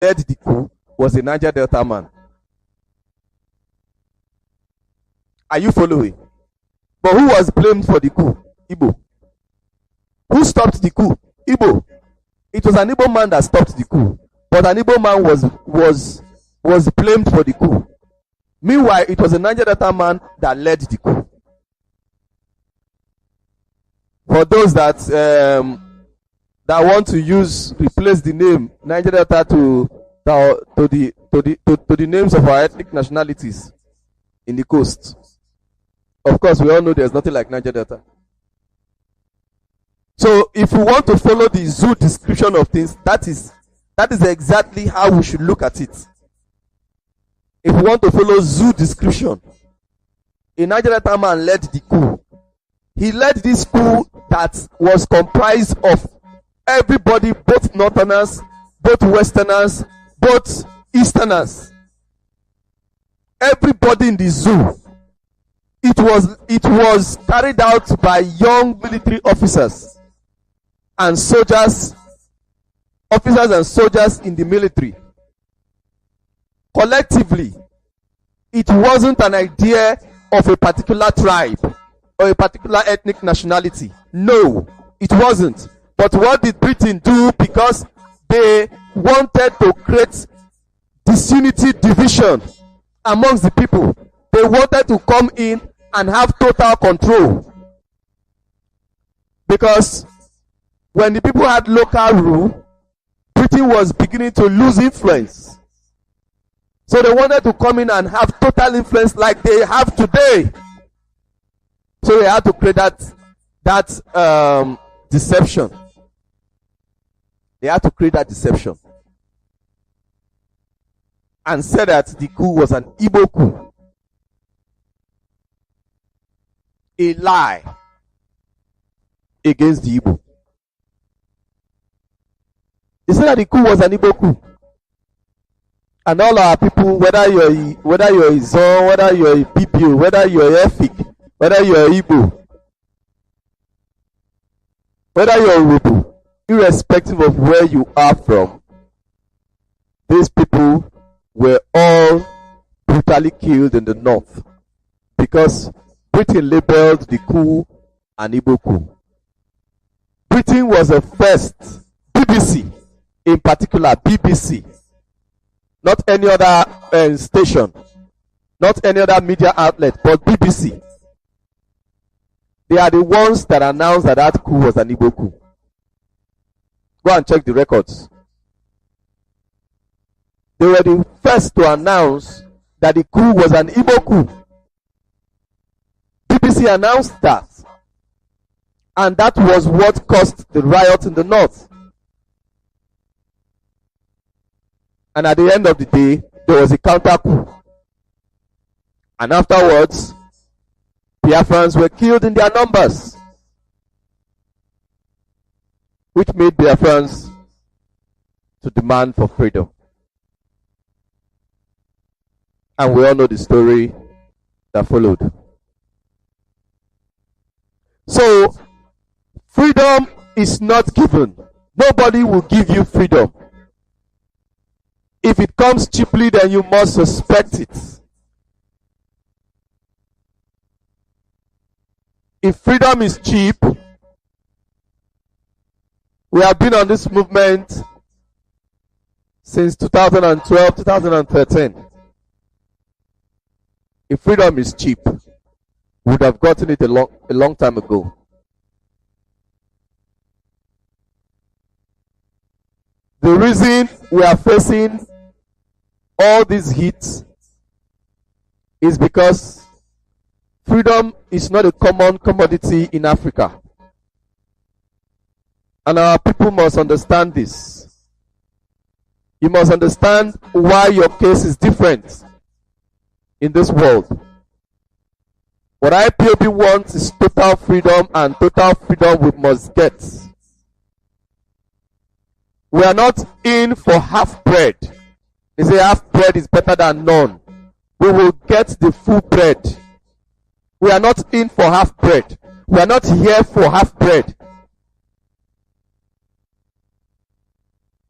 led the coup was a Niger Delta man. Are you following? But who was blamed for the coup? Igbo. Who stopped the coup? Igbo. It was an Igbo man that stopped the coup. But an Igbo man was blamed for the coup. Meanwhile, it was a Niger Delta man that led the coup. For those that want to replace the name Niger Delta to the names of our ethnic nationalities in the coast. Of course, we all know there's nothing like Niger Delta. So, if we want to follow the zoo description of things, that is exactly how we should look at it. If we want to follow zoo description, a Niger Delta man led the coup. He led this coup that was comprised of everybody, both Northerners, both Westerners, both Easterners. Everybody in the zoo. It was carried out by young military officers and soldiers in the military. Collectively, it wasn't an idea of a particular tribe or a particular ethnic nationality. No, it wasn't. But what did Britain do? Because they wanted to create disunity, division amongst the people. They wanted to come in and have total control. Because when the people had local rule, Britain was beginning to lose influence. So they wanted to come in and have total influence like they have today. So they had to create that deception. They had to create that deception. And said that the coup was an Igbo coup. A lie against the Igbo. They said that the coup was an Igbo coup. And all our people, whether you're Izon, whether you're PPO, whether you're Efik, whether you're Igbo, whether you're Urubu, irrespective of where you are from, these people were all brutally killed in the north because Britain labeled the coup an Igbo coup. Britain was the first, BBC in particular, BBC, not any other station, not any other media outlet, but BBC. They are the ones that announced that coup was an Igbo coup. Go and check the records. They were the first to announce that the coup was an Igbo coup. BBC announced that. And that was what caused the riot in the north. And at the end of the day, there was a counter coup. And afterwards, Biafrans were killed in their numbers, which made Biafrans to demand for freedom. And we all know the story that followed. So, freedom is not given. Nobody will give you freedom. If it comes cheaply, then you must suspect it. If freedom is cheap, we have been on this movement since 2012, 2013. If freedom is cheap, we would have gotten it a long time ago. The reason we are facing all these hits is because freedom is not a common commodity in Africa. And our people must understand this. You must understand why your case is different in this world. What IPOB wants is total freedom, and total freedom we must get. We are not in for half bread. They say half bread is better than none. We will get the full bread. We are not in for half bread. We are not here for half bread.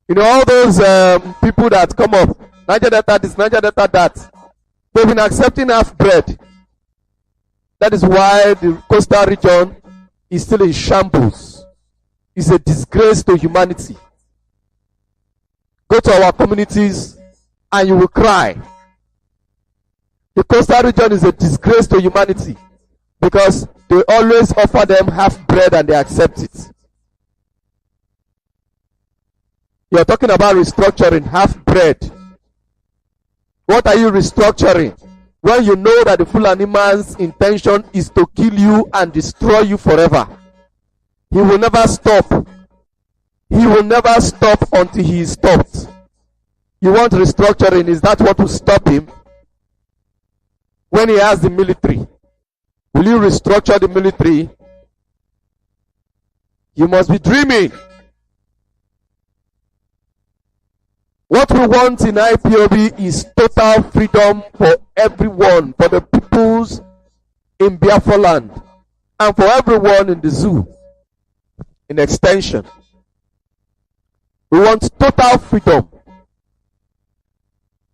You know, all those people that come up, Niger Delta this, Niger Delta that, they've been accepting half bread. That is why the coastal region is still in shambles. It's a disgrace to humanity. Go to our communities and you will cry. The coastal region is a disgrace to humanity because they always offer them half bread and they accept it. You're talking about restructuring half bread. What are you restructuring? When you know that the Fulani man's intention is to kill you and destroy you forever. He will never stop. He will never stop until he is stopped. You want restructuring, is that what will stop him? When he has the military, will you restructure the military? You must be dreaming. What we want in IPOB is total freedom for everyone, for the peoples in Biafra land, and for everyone in the zoo. In extension, we want total freedom.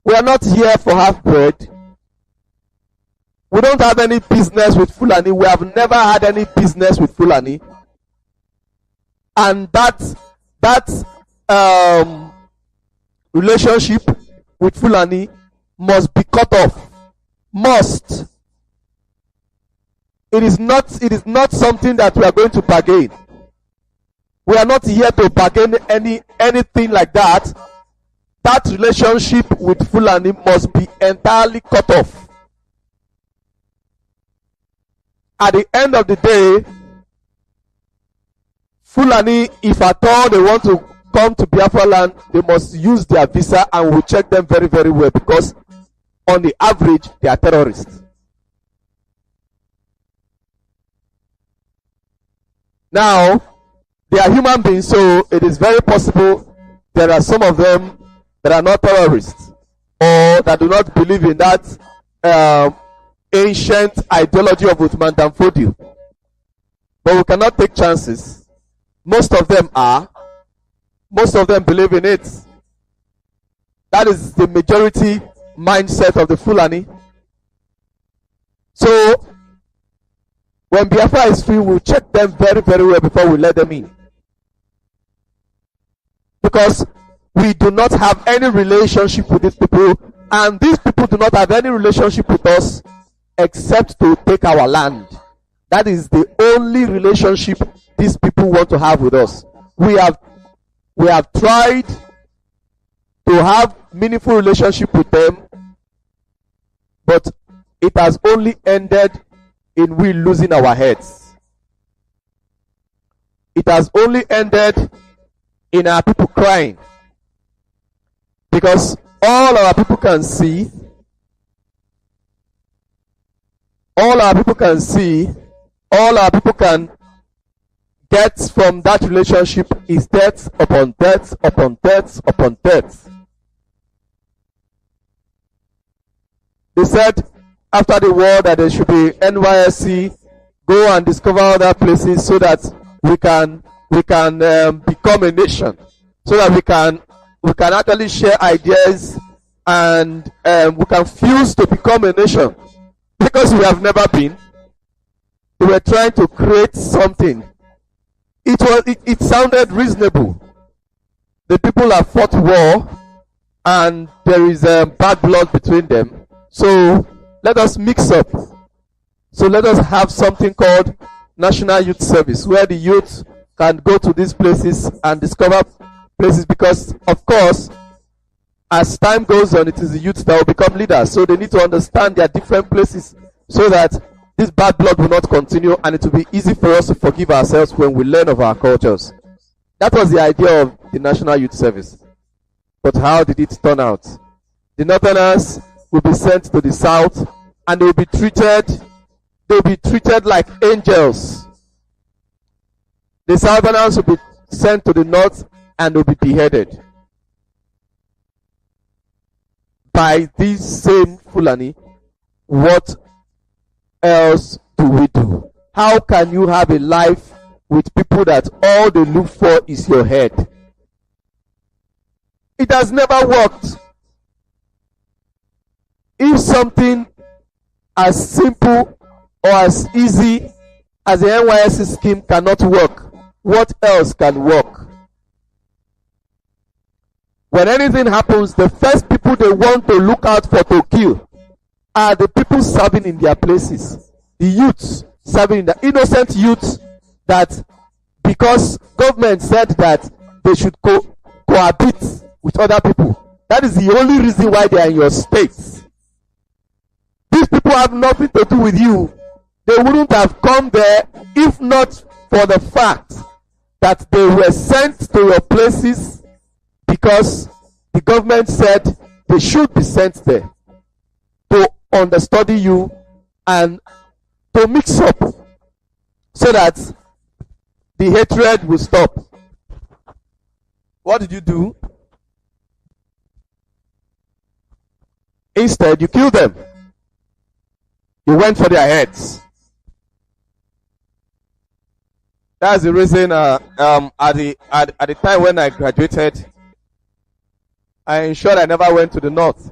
We are not here for half bread. We don't have any business with Fulani. We have never had any business with Fulani. And that relationship with Fulani must be cut off. Must. It is not something that we are going to bargain. We are not here to bargain anything like that. That relationship with Fulani must be entirely cut off. At the end of the day, Fulani, if at all they want to come to Biafra land, they must use their visa, and we'll check them very, very well, because on the average, they are terrorists. Now, they are human beings, so it is very possible there are some of them that are not terrorists, or that do not believe in that ancient ideology of Uthman Danfodio. But we cannot take chances. Most of them are. Most of them believe in it. That is the majority mindset of the Fulani. So, when Biafra is free, we'll check them very, very well before we let them in. Because we do not have any relationship with these people, and these people do not have any relationship with us except to take our land. That is the only relationship these people want to have with us. We have tried to have meaningful relationship with them, but it has only ended in we losing our heads. It has only ended in our people crying, because all our people can see, all our people can get from that relationship is death upon death upon death upon death. They said after the war that there should be NYSC, go and discover other places so that we can become a nation, so that we can actually share ideas, and we can fuse to become a nation, because we have never been. They were trying to create something. It sounded reasonable. The people have fought war, and there is bad blood between them. So let us mix up. So let us have something called National Youth Service, where the youth can go to these places and discover places, because of course, as time goes on, it is the youth that will become leaders. So they need to understand their different places, so that this bad blood will not continue, and it will be easy for us to forgive ourselves when we learn of our cultures. That was the idea of the National Youth Service. But how did it turn out? The Northerners will be sent to the South, and they will be treated like angels. The Southerners will be sent to the North, and will be beheaded by these same Fulani. What else do we do? How can you have a life with people that all they look for is your head? It has never worked. If something as simple or as easy as the NYSC scheme cannot work, what else can work? When anything happens, the first people they want to look out for to kill are the people serving in their places. The youths serving in the innocent youths that, because government said that they should cohabit with other people. That is the only reason why they are in your states. These people have nothing to do with you. They wouldn't have come there if not for the fact that they were sent to your places because the government said they should be sent there to understudy you and to mix up so that the hatred will stop. What did you do? Instead, you killed them. You went for their heads. That's the reason at the time when I graduated, I ensured I never went to the north.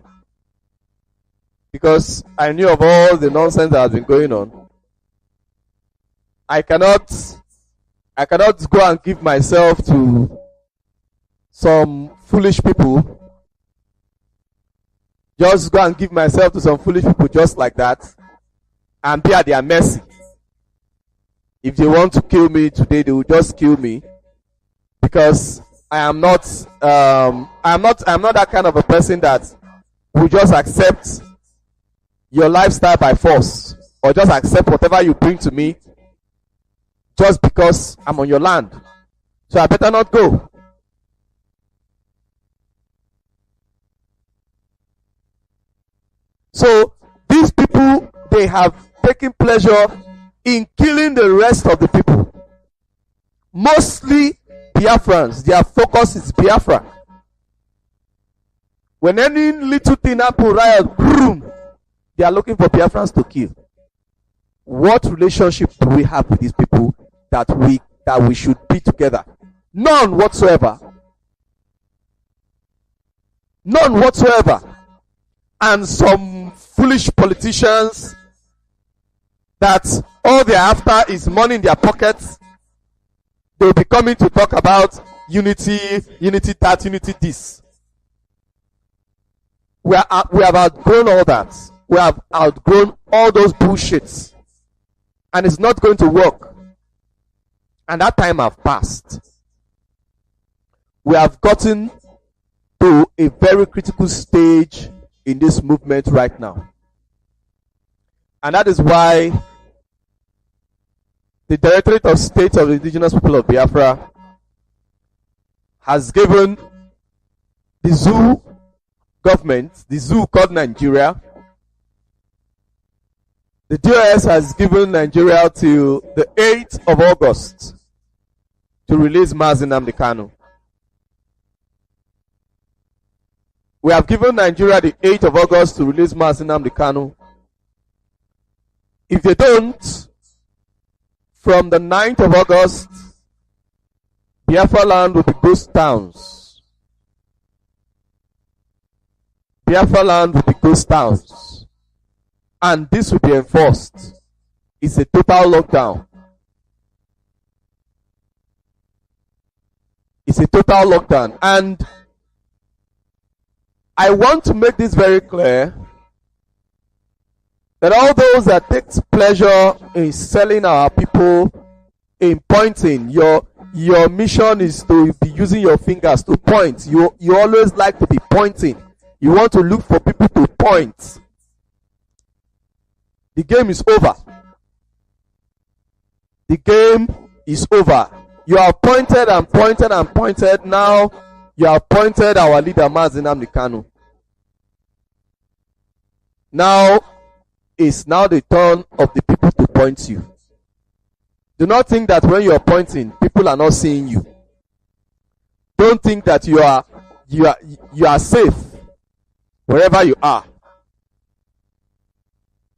Because I knew of all the nonsense that has been going on. I cannot go and give myself to some foolish people. Just go and give myself to some foolish people just like that and be at their mercy. If they want to kill me today, they will just kill me because I'm not that kind of a person that will just accept your lifestyle by force or just accept whatever you bring to me just because I'm on your land. So I better not go. So these people, they have taken pleasure in killing the rest of the people. Mostly Biafrans. Their focus is Biafra. When any little thing happens, riot, boom, they are looking for Biafrans to kill. What relationship do we have with these people that we should be together? None whatsoever. None whatsoever. And some foolish politicians that all they're after is money in their pockets. They'll be coming to talk about unity that, unity this. We have outgrown all that. We have outgrown all those bullshits. And it's not going to work. And that time have passed. We have gotten to a very critical stage in this movement right now. And that is why the Directorate of State of the Indigenous People of Biafra has given the zoo government, the zoo called Nigeria, the DOS has given Nigeria till the 8th of August to release Mazi Nnamdi Kanu. We have given Nigeria the 8th of August to release Mazi Nnamdi Kanu. If they don't, from the 9th of August, Biafra land will be ghost towns. Biafra land will be ghost towns. And this will be enforced. It's a total lockdown. It's a total lockdown. And I want to make this very clear that all those that take pleasure in selling our people, in pointing, your mission is to be using your fingers to point. You always like to be pointing. You want to look for people to point. The game is over. The game is over. You have pointed and pointed and pointed. Now you have pointed our leader Mazi Nnamdi Kanu. Now it's now the turn of the people to point you. Do not think that when you are pointing, people are not seeing you. Don't think that you are safe wherever you are.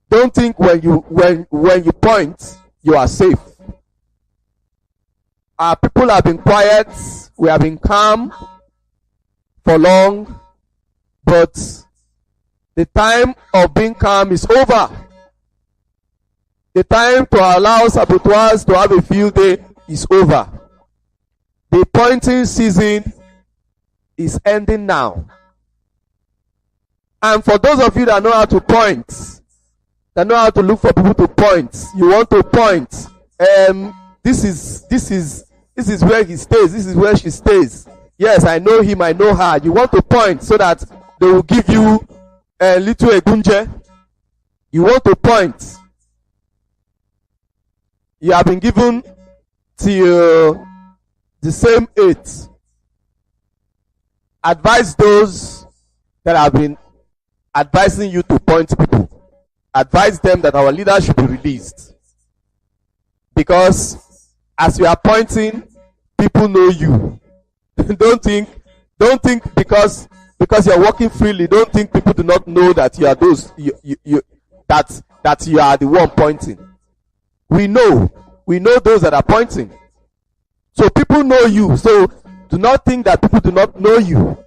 Don't think when you point, you are safe. Our people have been quiet. We have been calm for long, but the time of being calm is over. The time to allow saboteurs to have a field day is over. The pointing season is ending now. And for those of you that know how to point, that know how to look for people to point, you want to point. This is where he stays. This is where she stays. Yes, I know him. I know her. You want to point so that they will give you a little egunje. You want to point. You have been given till the same 8. Advise those that have been advising you to point people. Advise them that our leader should be released. Because as you are pointing, people know you. don't think because you're walking freely, don't think people do not know that you are those that you are the one pointing. We know those that are pointing. So people know you. So do not think that people do not know you.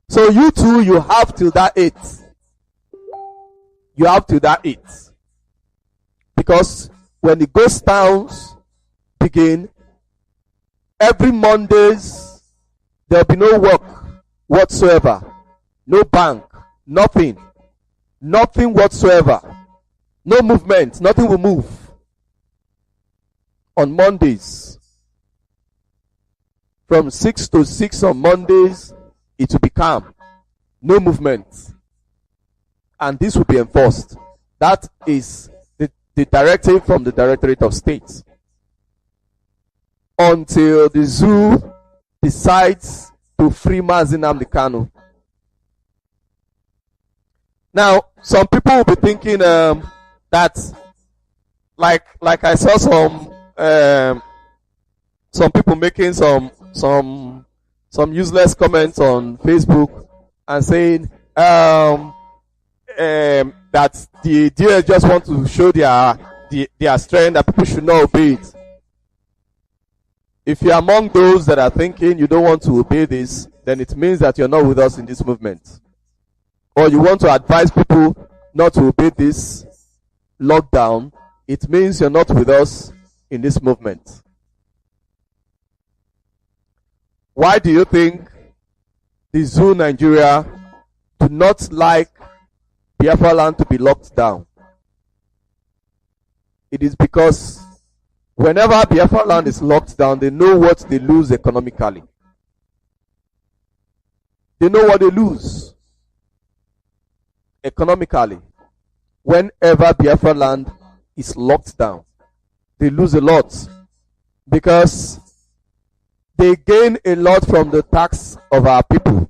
So you too, you have till that 8. You have till that 8. Because when the ghost towns begin, every Mondays, there'll be no work whatsoever. No bank, nothing whatsoever. No movement, nothing will move. On Mondays, from 6 to 6 on Mondays, it will be calm. No movement. And this will be enforced. That is the directive from the Directorate of State. Until the zoo decides to free Mazi Nnamdi Kanu. Now, some people will be thinking that, like I saw some people making some useless comments on Facebook and saying that the DA just want to show their strength, that people should not obey it. If you're among those that are thinking you don't want to obey this, then it means that you're not with us in this movement. Or you want to advise people not to obey this lockdown, it means you're not with us in this movement. Why do you think the zoo Nigeria do not like Biafra land to be locked down? It is because whenever Biafra land is locked down, they know what they lose economically. They know what they lose economically. Whenever Biafra land is locked down, they lose a lot because they gain a lot from the tax of our people.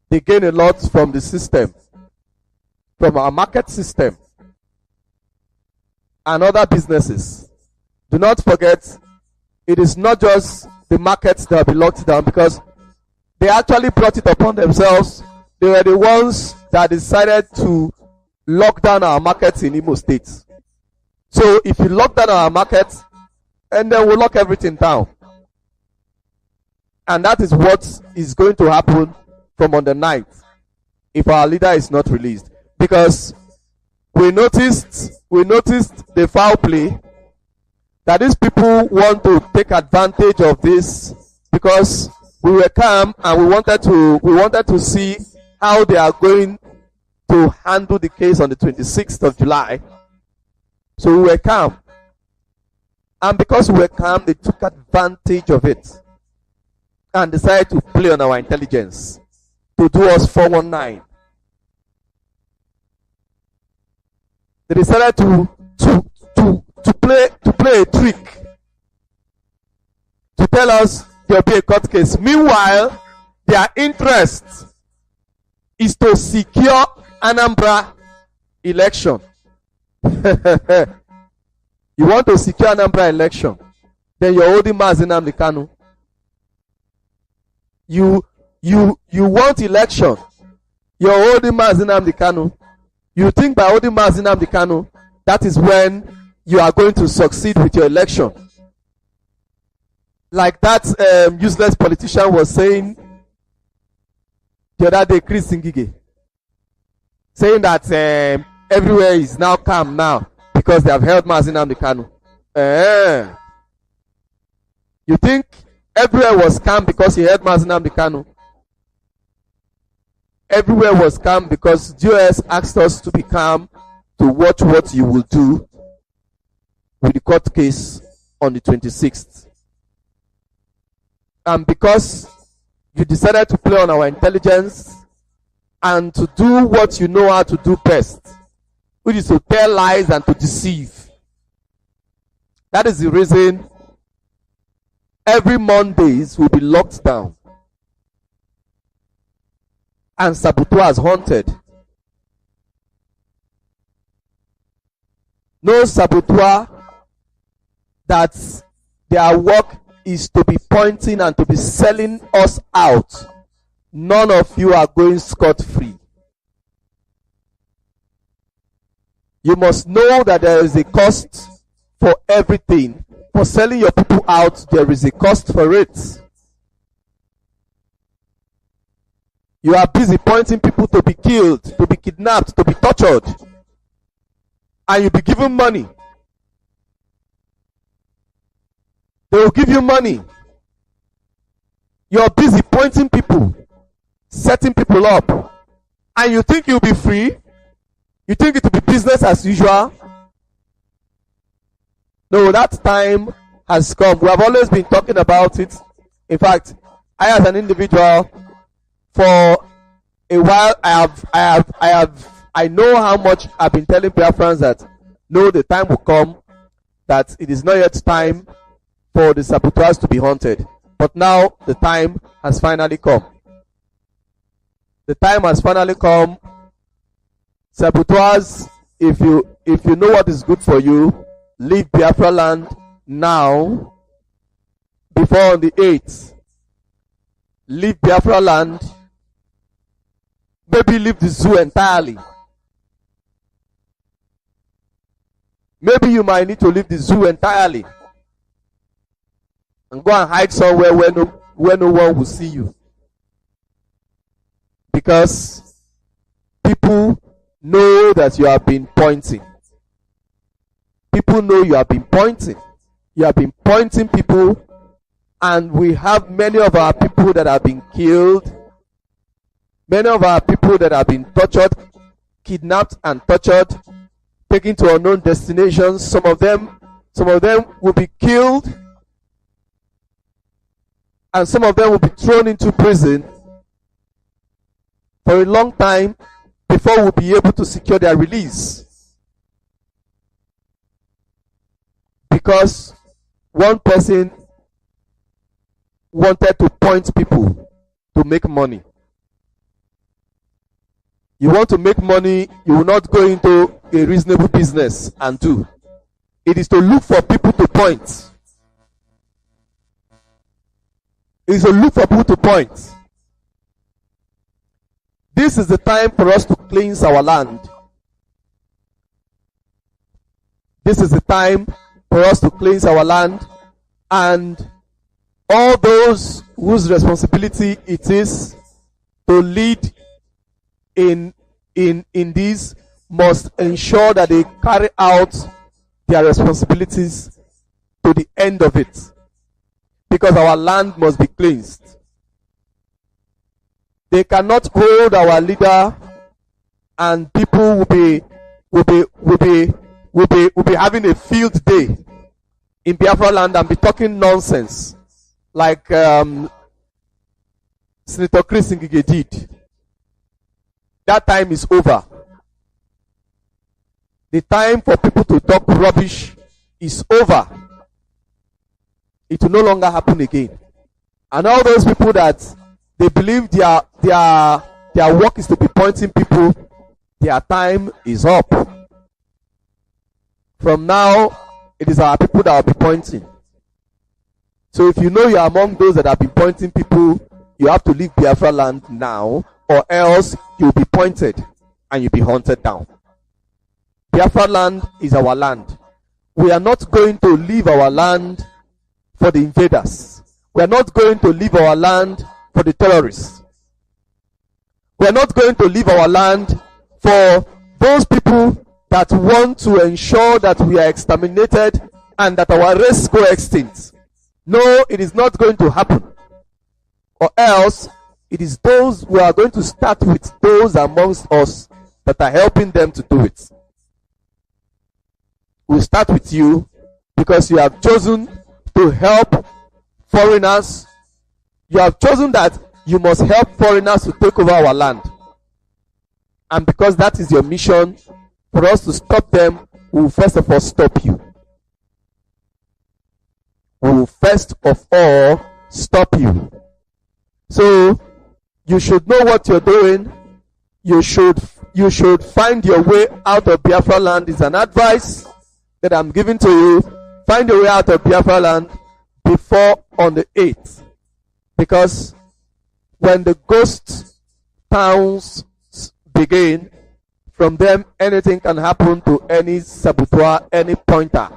They gain a lot from the system, from our market system and other businesses. Do not forget, it is not just the markets that will be locked down, because they actually brought it upon themselves. They were the ones that decided to lock down our markets in Imo State. So if you lock down our markets, and then we'll lock everything down. And that is what is going to happen from on the 9th if our leader is not released. Because we noticed the foul play, that these people want to take advantage of this, because we were calm and we wanted to see how they are going to handle the case on the 26th of July. So we were calm. And because we were calm, they took advantage of it and decided to play on our intelligence, to do us 419. They decided to play a trick, to tell us there will be a court case. Meanwhile, their interest is to secure Anambra election. You want to secure Anambra election, then you're holding Mazi Nnamdi Kanu. You want election, you're holding Mazi Nnamdi Kanu. You think by holding Mazi Nnamdi Kanu, that is when you are going to succeed with your election. Like that useless politician was saying the other day, Chris Ngige, saying that everywhere is now calm now because they have held Mazi Nnamdi Kanu. You think everywhere was calm because he held Mazi Nnamdi Kanu? Everywhere was calm because GOS asked us to be calm to watch what you will do with the court case on the 26th. And because you decided to play on our intelligence and to do what you know how to do best, which is to tell lies and to deceive. That is the reason every Mondays will be locked down. And Sabutua is haunted. No Sabutua that their work is to be pointing and to be selling us out. None of you are going scot-free. You must know that there is a cost for everything. For selling your people out, there is a cost for it. You are busy pointing people to be killed, to be kidnapped, to be tortured. And you'll be given money. They will give you money. You're busy pointing people, setting people up. And you think you'll be free? You think it will be business as usual? No, that time has come. We have always been talking about it. In fact, I as an individual, for a while, I know how much I've been telling Biafrans that no, the time will come that it is not yet time for the saboteurs to be haunted. But now the time has finally come. The time has finally come. Saboteurs, if you know what is good for you, leave Biafra land now before on the 8th. Leave Biafra land. Maybe leave the zoo entirely. Maybe you might need to leave the zoo entirely and go and hide somewhere where no one will see you. Because people know that you have been pointing. People know you have been pointing. You have been pointing people, and we have many of our people that have been killed. Many of our people that have been tortured, kidnapped and tortured, taken to unknown destinations. Some of them will be killed, and some of them will be thrown into prison for a long time before we'll be able to secure their release. Because one person wanted to point people to make money. You want to make money, you will not go into a reasonable business and do. It is to look for people to point. It is to look for people to point. This is the time for us to cleanse our land. This is the time for us to cleanse our land, and all those whose responsibility it is to lead in this must ensure that they carry out their responsibilities to the end of it, because our land must be cleansed. They cannot hold our leader, and people will be having a field day in Biafra land and be talking nonsense like Senator Chris Ngige did. That time is over. The time for people to talk rubbish is over. It will no longer happen again. And all those people that they believe their work is to be pointing people, their time is up. From now, it is our people that will be pointing. So if you know you are among those that have been pointing people, you have to leave Biafra land now, or else you'll be pointed and you'll be hunted down. Biafra land is our land. We are not going to leave our land for the invaders. We are not going to leave our land for the terrorists. We are not going to leave our land for those people that want to ensure that we are exterminated and that our race go extinct. No, it is not going to happen. Or else, it is those we are going to start with, those amongst us that are helping them to do it. We'll start with you because you have chosen to help foreigners. You have chosen that you must help foreigners to take over our land. And because that is your mission, for us to stop them, we will first of all stop you. We will first of all stop you. So, you should know what you're doing. You should find your way out of Biafra land is an advice that I'm giving to you. Find your way out of Biafra land before on the 8th. Because when the ghost towns begin, from them anything can happen to any saboteur, any pointer,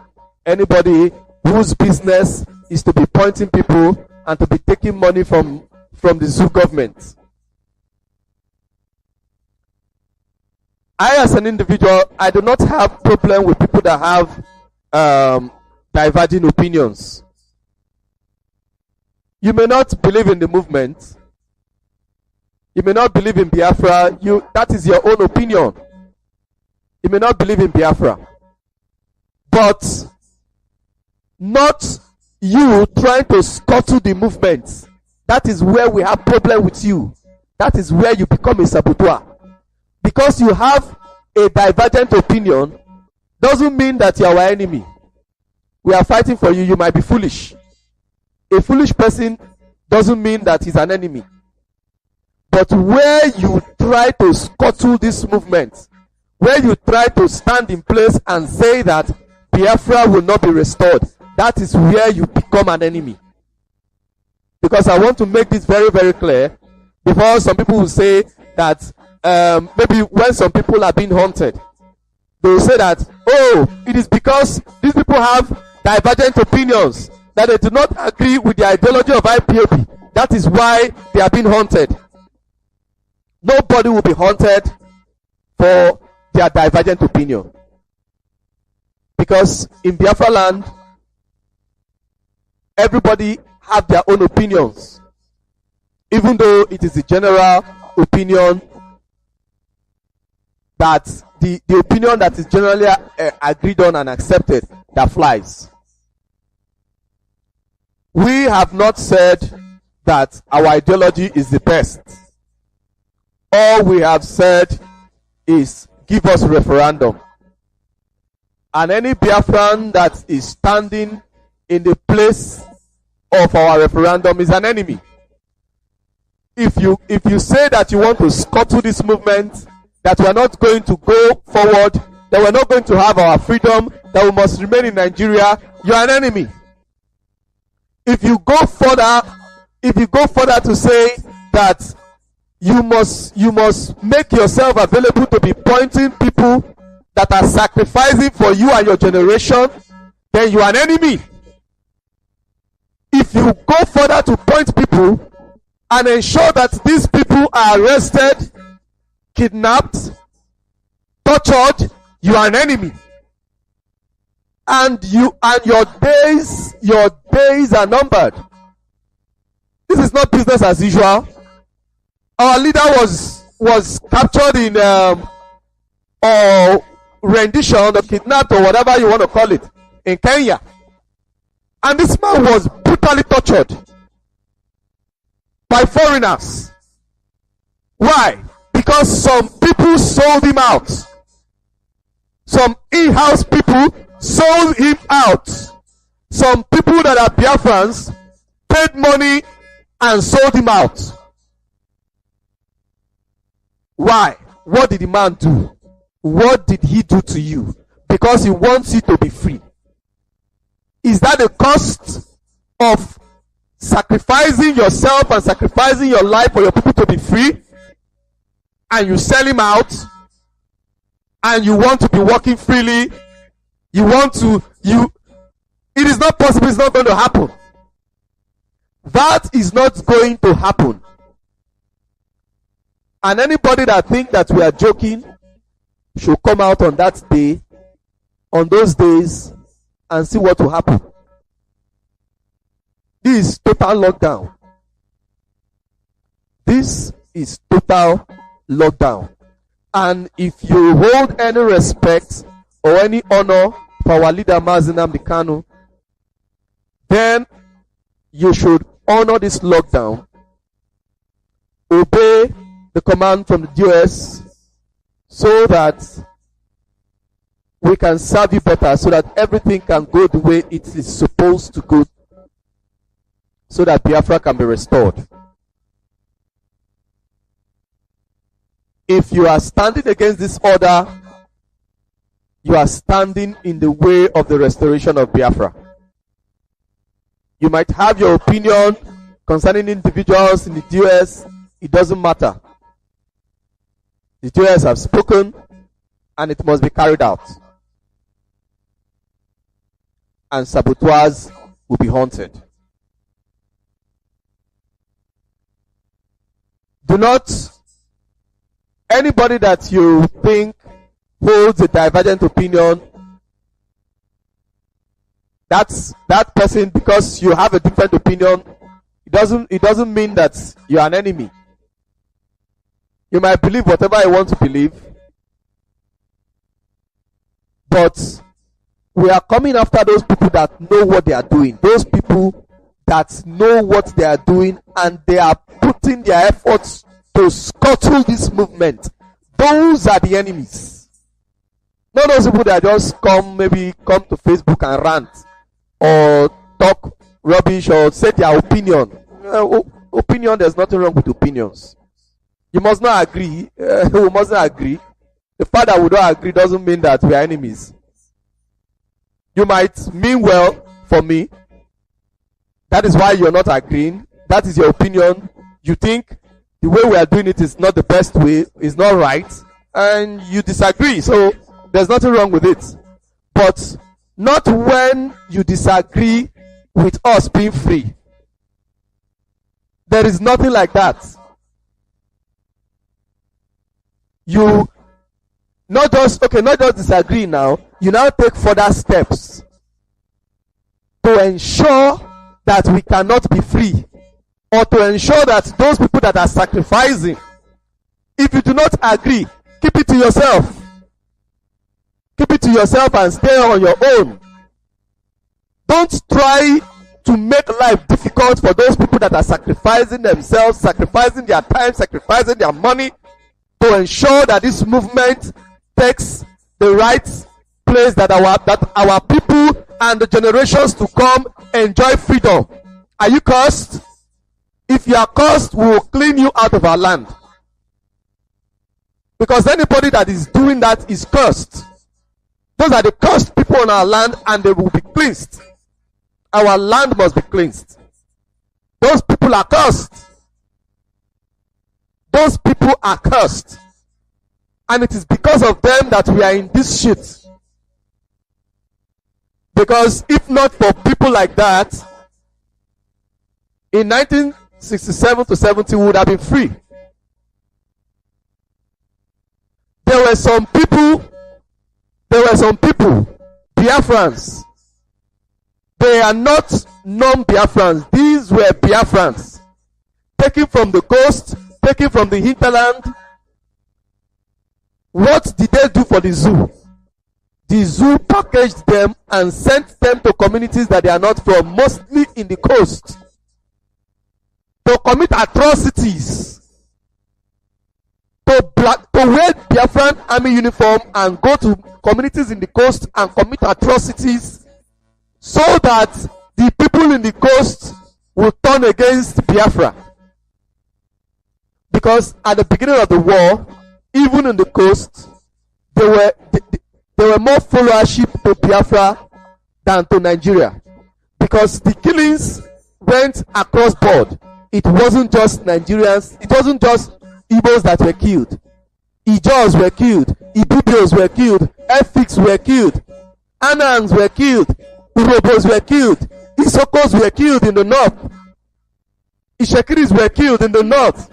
anybody whose business is to be pointing people and to be taking money from the zoo government. I, as an individual, I do not have problem with people that have diverging opinions. You may not believe in the movement. You may not believe in Biafra. That is your own opinion. You may not believe in Biafra. But not you trying to scuttle the movement. That is where we have problem with you. That is where you become a saboteur. Because you have a divergent opinion doesn't mean that you are our enemy. We are fighting for you. You might be foolish. A foolish person doesn't mean that he's an enemy. But where you try to scuttle this movement, where you try to stand in place and say that Biafra will not be restored, that is where you become an enemy. Because I want to make this very, very clear before some people will say that maybe when some people are being haunted, they will say that, oh, it is because these people have divergent opinions, that they do not agree with the ideology of IPOB. That is why they are being haunted. Nobody will be haunted for their divergent opinion. Because in Biafra land, everybody have their own opinions. Even though it is the general opinion that the opinion that is generally agreed on and accepted that flies. We have not said that our ideology is the best. All we have said is give us referendum. And any Biafran that is standing in the place of our referendum is an enemy. If you say that you want to scuttle this movement, that we are not going to go forward, that we are not going to have our freedom, that we must remain in Nigeria, you are an enemy. If you go further to say that you must make yourself available to be pointing people that are sacrificing for you and your generation, then you are an enemy. If you go further to point people and ensure that these people are arrested, kidnapped, tortured, you are an enemy. And your days are numbered. This is not business as usual. Our leader was captured in or rendition or kidnapped or whatever you want to call it in Kenya. And this man was brutally tortured by foreigners. Why? Because some people sold him out. Some in-house people sold him out. Some people that are Biafrans paid money and sold him out. Why? What did the man do? What did he do to you? Because he wants you to be free. Is that the cost of sacrificing yourself and sacrificing your life for your people to be free? And you sell him out? And you want to be walking freely? It is not possible. It's not going to happen. That is not going to happen. And anybody that think that we are joking should come out on that day, on those days, and see what will happen. This is total lockdown. This is total lockdown. And if you hold any respect or any honor for our leader Mazi Nnamdi Kanu, then you should honor this lockdown, obey the command from the US, so that we can serve you better, so that everything can go the way it is supposed to go, so that Biafra can be restored. If you are standing against this order, you are standing in the way of the restoration of Biafra. You might have your opinion concerning individuals in the US. It doesn't matter. The US have spoken, and it must be carried out. And saboteurs will be haunted. Do not, anybody that you think holds a divergent opinion, that's that person, because you have a different opinion, it doesn't mean that you are an enemy. You might believe whatever you want to believe, but we are coming after those people that know what they are doing. Those people that know what they are doing, and they are putting their efforts to scuttle this movement. Those are the enemies. Not those people that just come to Facebook and rant, or talk rubbish, or say their opinion. Opinion, there's nothing wrong with opinions. You must not agree. We must not agree. The fact that we don't agree doesn't mean that we are enemies. You might mean well for me. That is why you're not agreeing. That is your opinion. You think the way we are doing it is not the best way, is not right, and you disagree. So there's nothing wrong with it. But not when you disagree with us being free. There is nothing like that. You not just disagree now, you now take further steps to ensure that we cannot be free, or to ensure that those people that are sacrificing, if you do not agree, keep it to yourself. Keep it to yourself and stay on your own. Don't try to make life difficult for those people that are sacrificing themselves, sacrificing their time, sacrificing their money, to ensure that this movement takes the right place, that our people and the generations to come enjoy freedom. Are you cursed? If you are cursed, we will clean you out of our land. Because anybody that is doing that is cursed. Those are the cursed people on our land, and they will be cleansed. Our land must be cleansed. Those people are cursed. Those people are cursed. And it is because of them that we are in this shit. Because if not for people like that, in 1967 to 70 we would have been free. There were some people, Biafrans. They are not non-Biafrans. These were Biafrans. Taken from the coast, taken from the hinterland. What did they do for the zoo? The zoo packaged them and sent them to communities that they are not from, mostly in the coast, to commit atrocities, to wear Biafran army uniform and go to communities in the coast and commit atrocities, so that the people in the coast will turn against Biafra. Because at the beginning of the war, even in the coast, there were more followership to Biafra than to Nigeria. Because the killings went across board. It wasn't just Nigerians, it wasn't just Igbos that were killed. Ijaws were killed, Ibibios were killed, Efiks were killed, Anangs were killed, Urobos were killed, Isokos were killed in the north. Ishekiris were killed in the north.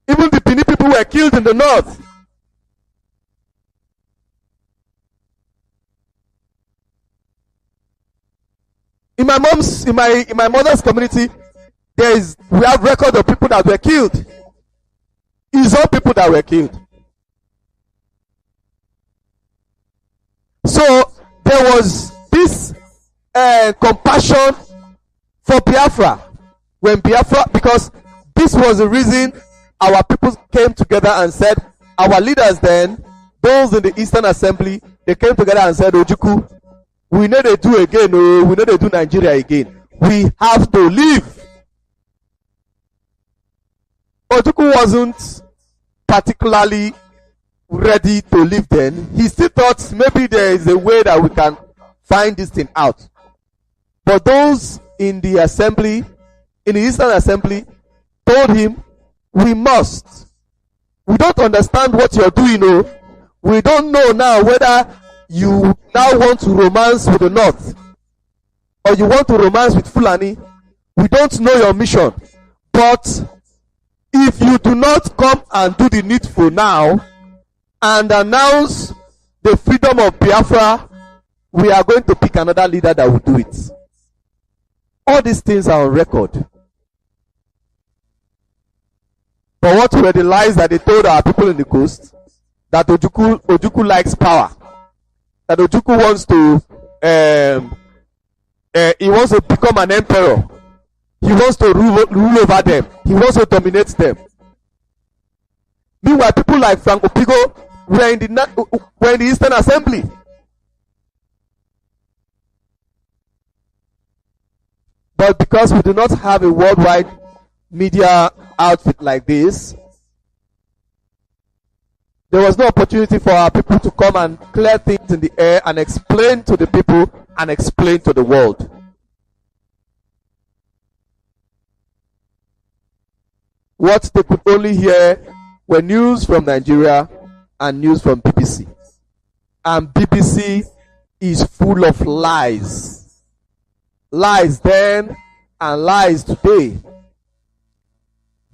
Even the Bini people were killed in the north. In my mother's community, we have record of people that were killed. It's all people that were killed. So there was this compassion for Biafra when Biafra, because this was the reason our people came together and said, our leaders then, those in the Eastern Assembly, they came together and said, Ojukwu, we know they do again, we know they do Nigeria again. We have to leave. Ojukwu wasn't particularly ready to leave then. He still thought maybe there is a way that we can find this thing out. But those in the assembly, in the Eastern Assembly, told him, we must. We don't understand what you're doing, no. We don't know now whether you now want to romance with the North or you want to romance with Fulani. We don't know your mission. But if you do not come and do the needful now and announce the freedom of Biafra, we are going to pick another leader that will do it. All these things are on record. But what were the lies that they told our people in the coast? That Ojukwu likes power. That Ojukwu wants to he wants to become an emperor. He wants to rule over them. He wants to dominate them. Meanwhile, people like Franco Pigo were in the Eastern Assembly. But because we do not have a worldwide media outfit like this, there was no opportunity for our people to come and clear things in the air and explain to the people and explain to the world. What they could only hear were news from Nigeria and news from BBC. And BBC is full of lies. Lies then and lies today.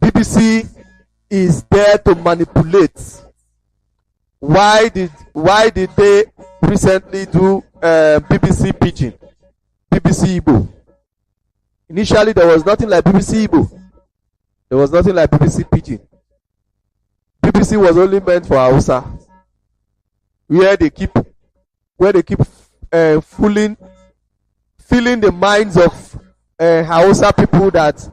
BBC is there to manipulate. Why did they recently do BBC Pidgin? BBC Igbo. Initially there was nothing like BBC Igbo. There was nothing like BBC Pidgin. BBC was only meant for Hausa, where they keep filling the minds of Hausa people that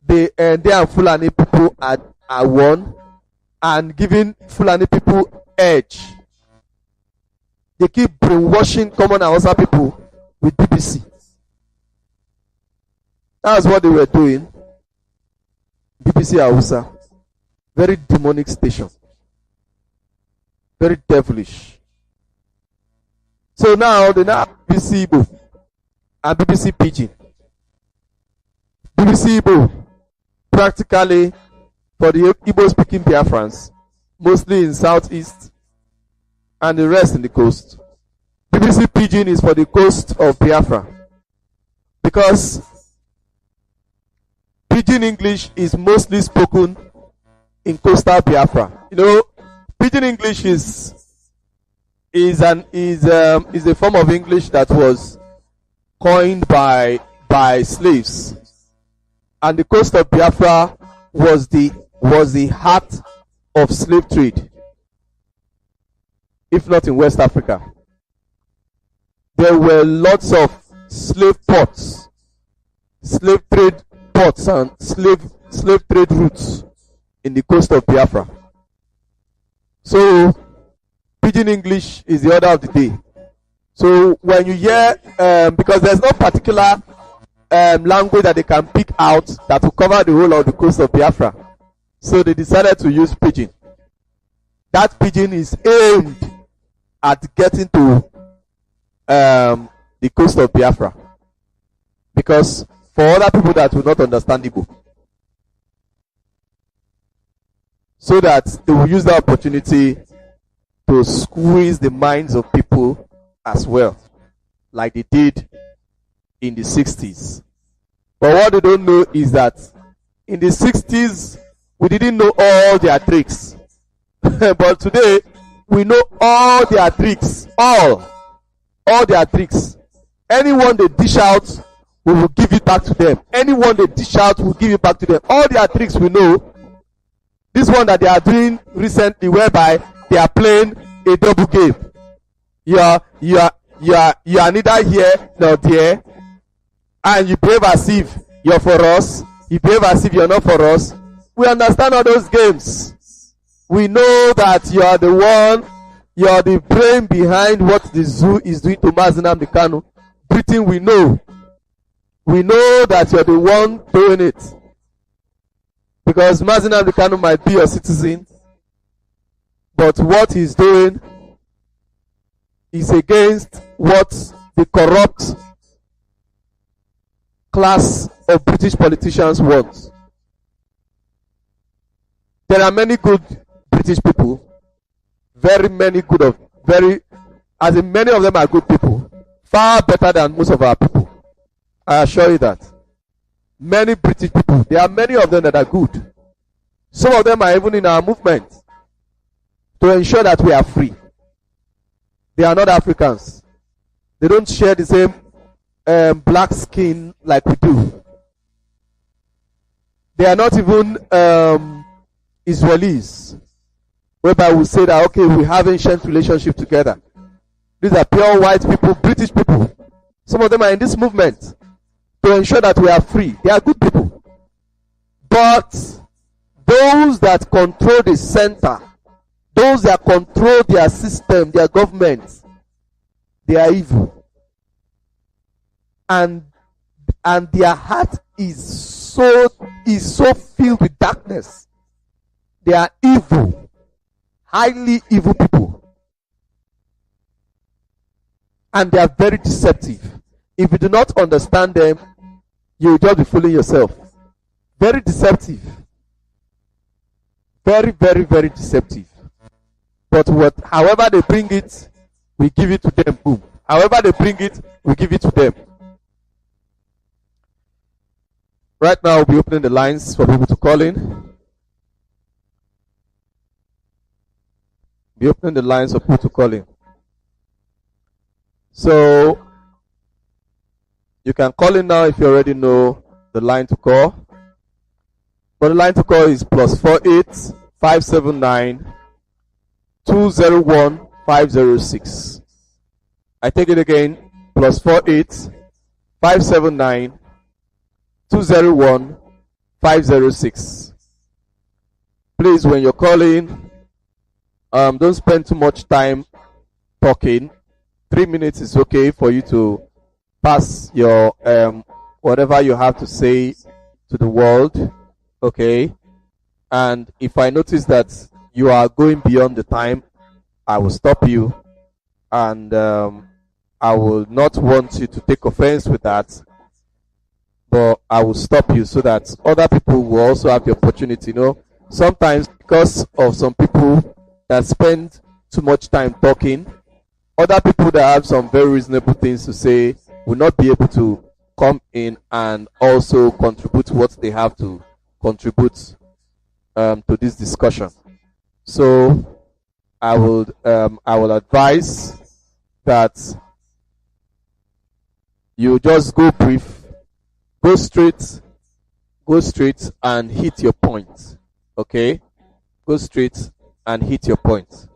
they and Fulani people are one, and giving Fulani people edge. They keep brainwashing common Hausa people with BBC. That's what they were doing. BBC Hausa. Very demonic station. Very devilish. So now they now have BBC Igbo and BBC Pidgin. BBC Igbo practically for the Igbo speaking Biafrans, mostly in southeast and the rest in the coast. BBC Pidgin is for the coast of Biafra, because Pidgin English is mostly spoken in coastal Biafra. You know, Pidgin English is a form of English that was coined by slaves, and the coast of Biafra was the heart of slave trade, if not in West Africa. There were lots of slave ports, slave trade ports, and slave trade routes in the coast of Biafra. So Pidgin English is the order of the day. So when you hear, because there's no particular language that they can pick out that will cover the whole of the coast of Biafra, so they decided to use Pidgin. That Pidgin is aimed at getting to the coast of Biafra, because for other people that will not understand Igbo, so that they will use the opportunity to squeeze the minds of people as well, like they did in the 60s. But what they don't know is that in the 60s, we didn't know all their tricks. But today, we know all their tricks. All their tricks. Anyone they dish out, we will give it back to them. Anyone they dish out, we will give it back to them. All their tricks we know. This one that they are doing recently, whereby they are playing a double game. You are neither here nor there, and you behave as if you're for us. You behave as if you're not for us. We understand all those games. We know that you are the one, you are the brain behind what the zoo is doing to Mazi Nnamdi Kanu. Britain, we know. We know that you're the one doing it. Because Mazi Nnamdi Kanu might be your citizen, but what he's doing is against what the corrupt class of British politicians want. There are many good British people, many of them are good people, far better than most of our people. I assure you that. Many British people, there are many of them that are good. Some of them are even in our movement to ensure that we are free. They are not Africans. They don't share the same black skin like we do. They are not even Israelis, whereby we say that, okay, we have ancient relationship together. These are pure white people, British people. Some of them are in this movement to ensure that we are free. They are good people. But those that control the center, those that control their system, their government, they are evil. And their heart is so filled with darkness. They are evil, highly evil people. And they are very deceptive. If you do not understand them, you will just be fooling yourself. Very deceptive. Very, very, very deceptive. But however they bring it, we give it to them. Boom. However they bring it, we give it to them. Right now, we'll be opening the lines for people to call in. Be opening the lines for people to call in. So, you can call in now if you already know the line to call. But the line to call is +48 579 201 506. I take it again, +48 579 201 506. Please, when you're calling, don't spend too much time talking. 3 minutes is okay for you to pass your whatever you have to say to the world. Okay? And if I notice that you are going beyond the time, I will stop you. And I will not want you to take offense with that. But I will stop you so that other people will also have the opportunity. Sometimes because of some people that spend too much time talking, other people that have some very reasonable things to say will not be able to come in and also contribute what they have to contribute to this discussion. So I will advise that you just go brief, go straight and hit your point. Okay? Go straight and hit your point.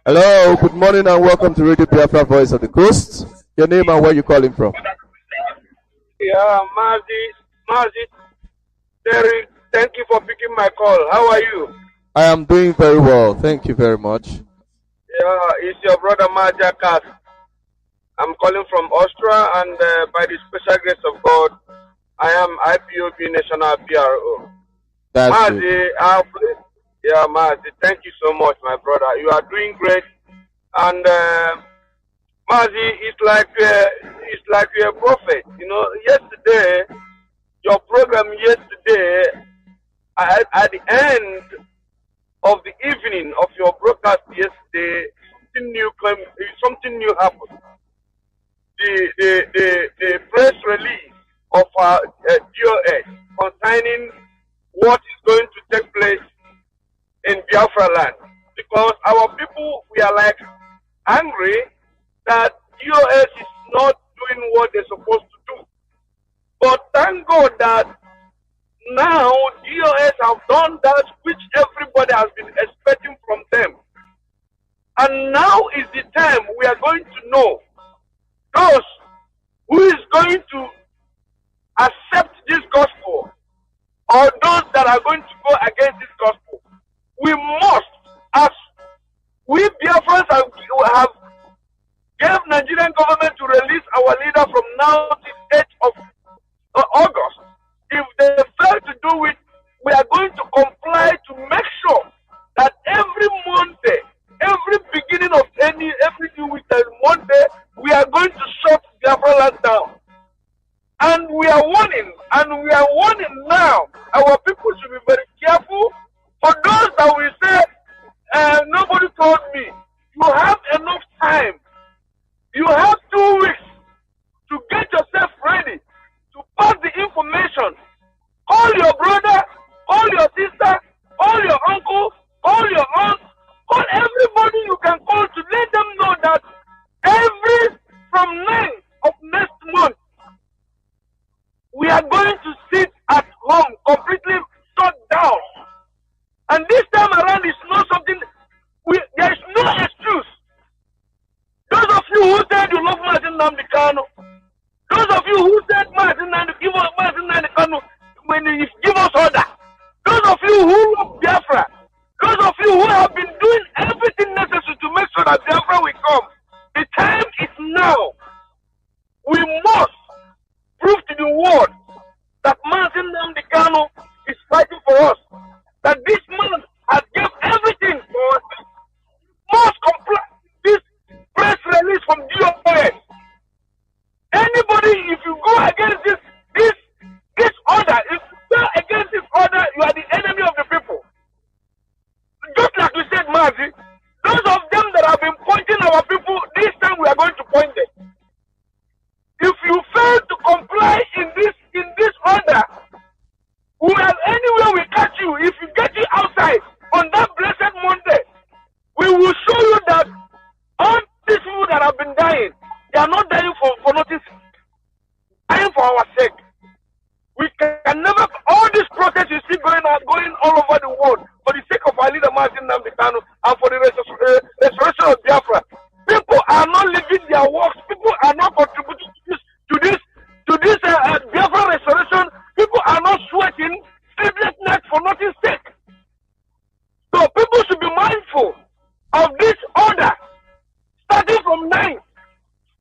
Hello, good morning and welcome to Radio Biafra Voice of the Coast. Your name and where you calling from? Yeah, Mazi, Terry, thank you for picking my call. How are you? I am doing very well. Thank you very much. Yeah, it's your brother Maja Kas. I'm calling from Austria, and by the special grace of God, I am IPOB National PRO. That's Mazi, good. Yeah, Mazi, thank you so much, my brother. You are doing great. And Mazi, it's like you're a prophet. Yesterday, your program yesterday, at the end of the evening of your broadcast yesterday, something new happened. The press release of our DOS concerning what is going to take place in Biafra land. Because our people, we are like angry that DOS is not doing what they're supposed to do. But thank God that now DOS have done that which everybody has been expecting from them. And now is the time we are going to know those who is going to accept this gospel or those that are going to go against this gospel. We must, as we Biafrans have gave Nigerian government to release our leader from now to the 8th of August. If they fail to do it, we are going to comply to make sure that every Monday, every beginning of every new week, Monday, we are going to shut Biafra land down. And we are warning now, our people should be very careful. For those that will say, nobody told me, you have enough time. You have 2 weeks to get yourself ready to pass the information. Call your brother, call your sister, call your uncle, call your aunt, call everybody you can call to let them know that from 9 of next month, we are going to sit at home completely shut down. And this time around is not something, there is no excuse. Those of you who said you love Martin Namdekano, those of you who said Martin Namdekano, when you give us order, those of you who love Biafra, those of you who have been doing everything necessary to make sure that Biafra will come, the time is now. We must prove to the world that Martin Namdekano is fighting for us, that this man has given everything for us. Must comply this press release from DOS. Anybody, if you go against this order, if you go against this order, you are the enemy of the people. Just like we said, Mazi, those of them that have been pointing our people, this time we are going to point them. If you fail to comply in this order, anywhere we catch you, if we get you outside on that blessed Monday, we will show you that all these people that have been dying, they are not dying for nothing, dying for our sake. We can never, all these protests you see going all over the world for the sake of our leader Martin Namdekano and for the restoration of Biafra. People are not leaving their works. People are not contributing to this Biafra restoration. People are not sweating sleepless nights for nothing's sake. So people should be mindful of this order starting from 9th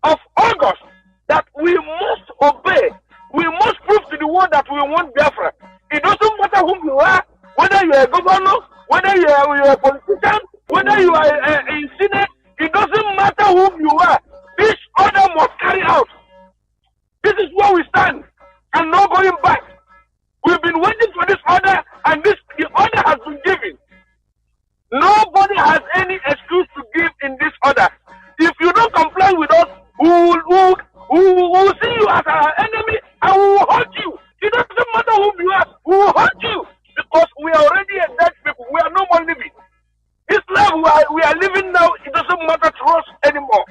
of August that we must obey. We must prove to the world that we want Biafra. It doesn't matter who you are, whether you are a governor, whether you are a politician, whether you are in Senate, it doesn't matter who you are. This order must carry out. This is where we stand and no going back. We've been waiting for this order and the order has been given. Nobody has any excuse to give in this order. If you don't comply with us, we will see you as our enemy and we will hurt you. It doesn't matter who you are, we will hurt you because we are already a dead people. We are no more living. This life we are living now, it doesn't matter to us anymore.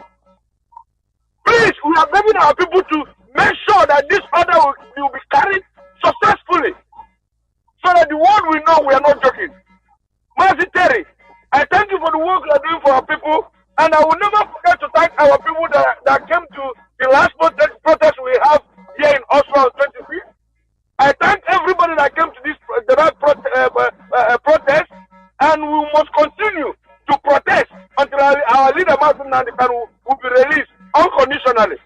Please, we are begging our people to make sure that this order will be carried successfully so that the world will know we are not joking. Mercy Terry, I thank you for the work you are doing for our people, and I will never forget to thank our people that came to the last protest we have here in Oslo on 25th. I thank everybody that came to this protest, and we must continue to protest until our leader Martin Namdekano will be released unconditionally.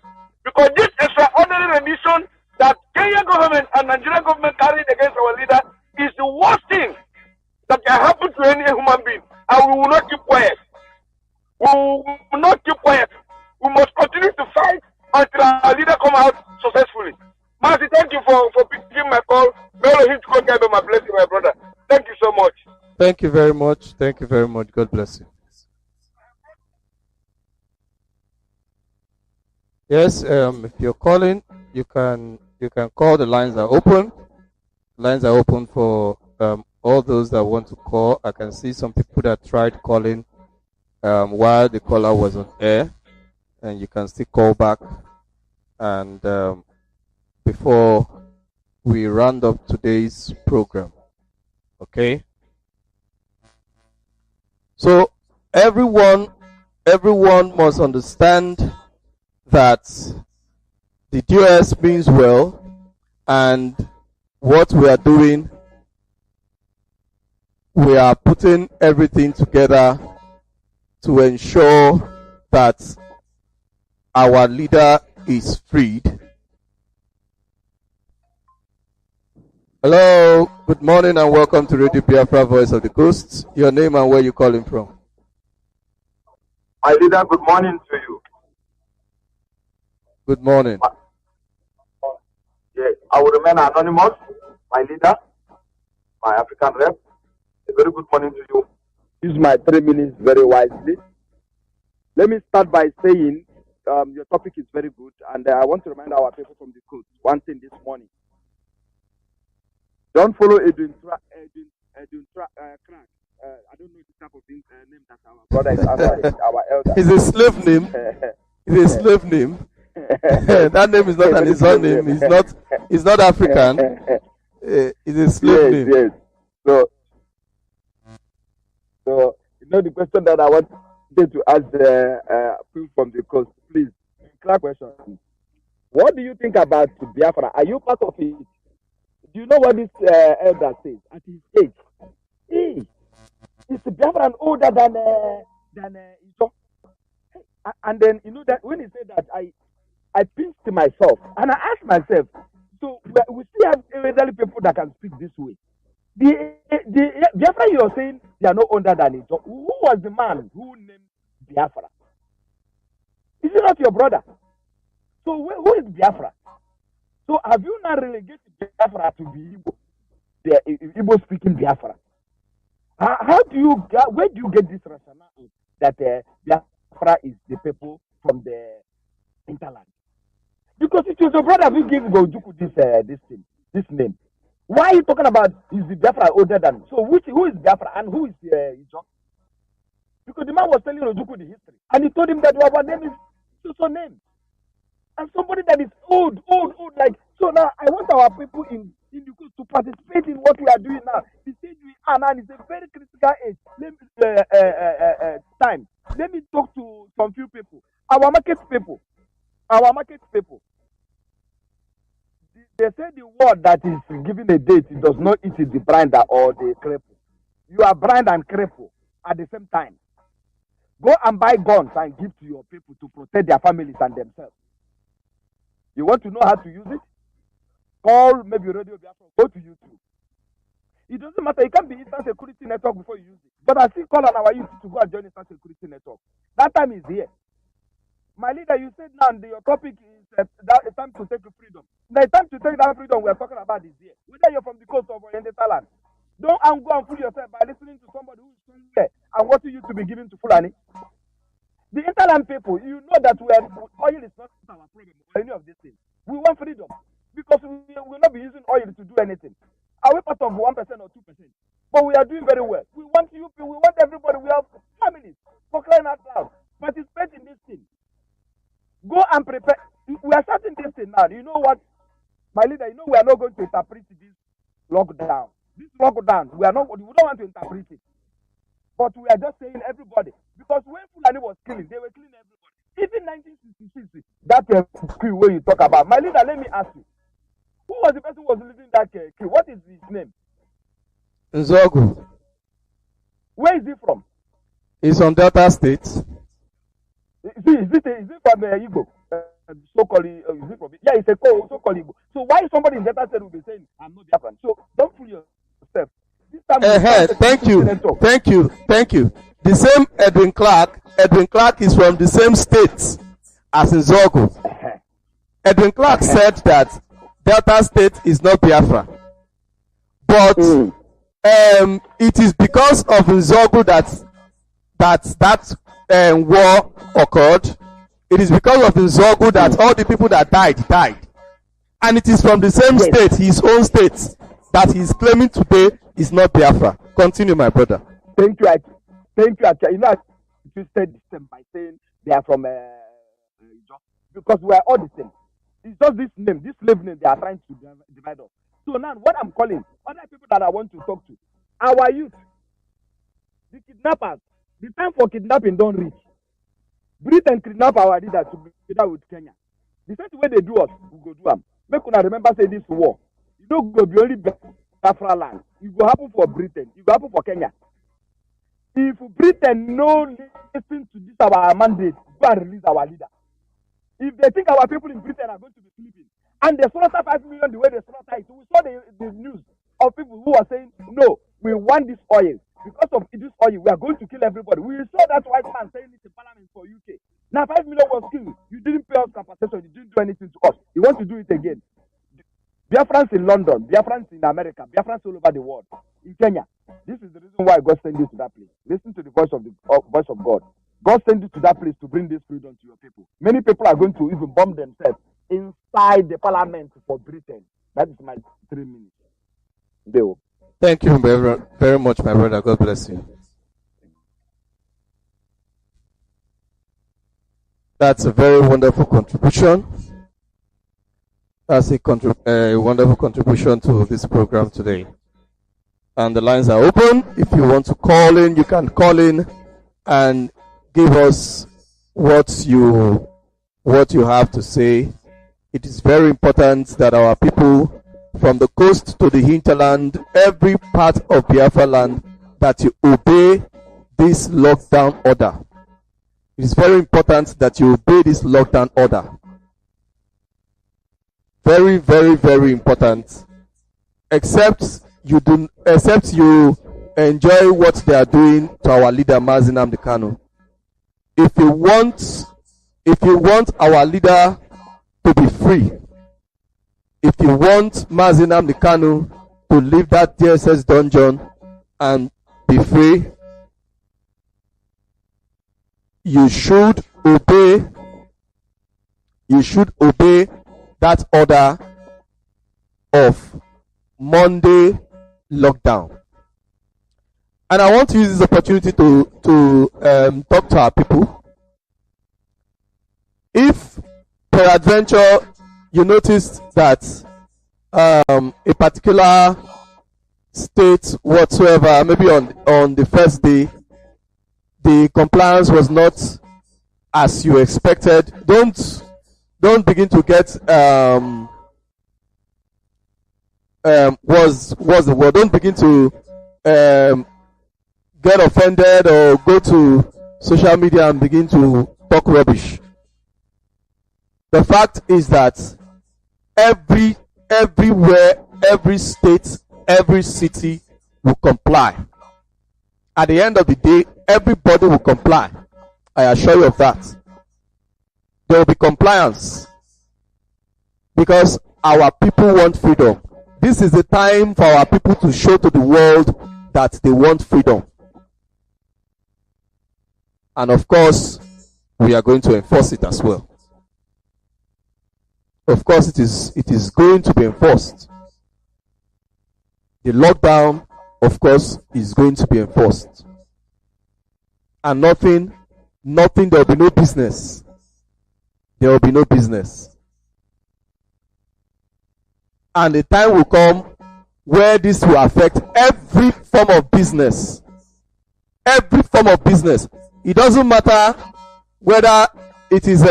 Because this extraordinary rendition that Kenya government and Nigerian government carried against our leader is the worst thing that can happen to any human being. And we will not keep quiet. We will not keep quiet. We must continue to fight until our leader come out successfully. Mercy, thank you for picking my call. May Elohim to my blessing, my brother. Thank you so much. Thank you very much. Thank you very much. God bless you. Yes, if you're calling, you can You can call. The lines are open. Lines are open for all those that want to call. I can see some people that tried calling while the caller was on air, and you can still call back. And before we round up today's program, okay? So everyone must understand that the DOS means well, and what we are doing, we are putting everything together to ensure that our leader is freed. Hello, good morning and welcome to Radio Biafra, Voice of the Coast. Your name and where you calling from? My leader, good morning to you. Good morning. Yes, I will remain anonymous. My leader, my African rep, a very good morning to you. Use my 3 minutes very wisely. Let me start by saying your topic is very good, and I want to remind our people from the coast one thing this morning. Don't follow Edwin Crack. I don't know the type of name that our brother is under, our elder. It's a slave name. It's a slave name. That name is not an Izon name. It's not African. It's a slave name. Yes. So you know the question that I want to ask the people from the coast, please. Clear question. What do you think about Biafra? Are you part of it? Do you know what this elder says at his age? Is Biafra older than Ijo? And then you know that when he said that, I pinched myself and I asked myself, so we still have elderly people that can speak this way. The Biafra you are saying they are no older than Ijo. Who was the man who named Biafra? Is it not your brother? So who is Biafra? So have you not relegated Biafra to be Igbo? The Igbo speaking Biafra. Where do you get this rationale that Biafra is the people from the hinterland? Because it was your brother who gave Gojuku this name. Why are you talking about is the Biafra older than? So who is Biafra and who is Ijo? Because the man was telling Ojuku the history, and he told him that our name is so name. And somebody that is old, like, so now I want our people in the coast to participate in what we are doing now. The stage we are now is a very critical age. Time. Let me talk to some few people. Our market people. They say the word that is given a date, it does not eat the blinder or the cripple. You are blind and cripple at the same time. Go and buy guns and give to your people to protect their families and themselves. You want to know how to use it? Call maybe Radio Biafra. Go to YouTube. It doesn't matter. It can be Instant Security Network before you use it. But I still call on our youth to go and join Instant Security Network. That time is here. My leader, you said now your topic is that time to take freedom. The time to take that freedom we are talking about is here. Whether you're from the coast or in the land. Don't go and fool yourself by listening to somebody who is somewhere and what you used to be given to Fulani. The interland people, you know that oil is not our problem or any of these things. We want freedom because we will not be using oil to do anything. Are we part of 1% or 2%? But we are doing very well. We want you, we want everybody. We have families for crying out loud. Participate in this thing. Go and prepare. We are starting this thing now. You know what, my leader? You know we are not going to interpret this lockdown. This lockdown, we don't want to interpret it. But we are just saying everybody. Because when Fulani was killing, they were killing everybody. Even 1966, that crew where you talk about. My leader, let me ask you. Who was the person who was leading that crew? What is his name? Nzogu. Where is he from? He's from Delta State. Is it from Igbo? So-called, is it from? Yeah, it's a so-called Igbo. So why somebody in Delta State will be saying, I'm not Biafran? So don't fool yourself. Thank you. The same Edwin Clark is from the same state as Nzogu. Edwin Clark said that Delta State is not Biafra. But it is because of Nzogu that war occurred. It is because of Nzogu that all the people that died. And it is from the same state, his own state, that he is claiming today is not Biafra. Continue, my brother. Thank you. Thank you. You know, I twisted the same by saying they are from because we are all the same. It's just this name, this slave name, they are trying to divide us. So now, what I'm calling other people that I want to talk to, our youth, the kidnappers, the time for kidnapping don't reach. Britain kidnap our leader together with Kenya. The same way they do us, we go do them. Make una remember say this war. You don't go be only Biafra land. It will happen for Britain. It will happen for Kenya. If Britain no listen to this our mandate, go and release our leader. If they think our people in Britain are going to be sleeping, and they slaughter 5 million the way they slaughter it, we saw the news of people who are saying, no, we want this oil. Because of this oil, we are going to kill everybody. We saw that white man saying this in Parliament for UK. Now 5 million was killed. You didn't pay us compensation. You didn't do anything to us. You want to do it again. Biafrans in London, Biafrans in America, Biafrans all over the world, in Kenya. This is the reason why God sent you to that place. Listen to the voice of God. God sent you to that place to bring this freedom to your people. Many people are going to even bomb themselves inside the Parliament for Britain. That is my 3 minutes. Deo. Thank you very much, my brother. God bless you. That's a very wonderful contribution. That's a wonderful contribution to this program today. And the lines are open. If you want to call in, you can call in and give us what you have to say. It is very important that our people from the coast to the hinterland, every part of Biafra land, that you obey this lockdown order. It is very important that you obey this lockdown order. Very, very, very important. Except you enjoy what they are doing to our leader Mazi Nnamdi Kanu. If you want our leader to be free, if you want Mazi Nnamdi Kanu to leave that DSS dungeon and be free, you should obey that order of Monday lockdown. And I want to use this opportunity to talk to our people. If peradventure you noticed that a particular state whatsoever, maybe on the first day, the compliance was not as you expected, don't begin to get was the word? Don't begin to get offended or go to social media and begin to talk rubbish. The fact is that everywhere, every state, every city will comply. At the end of the day, everybody will comply. I assure you of that. There will be compliance because our people want freedom. This is the time for our people to show to the world that they want freedom. And of course, we are going to enforce it as well. Of course, it is going to be enforced. The lockdown, of course, is going to be enforced. And nothing, there will be no business. There will be no business. And the time will come where this will affect every form of business. Every form of business. It doesn't matter whether it is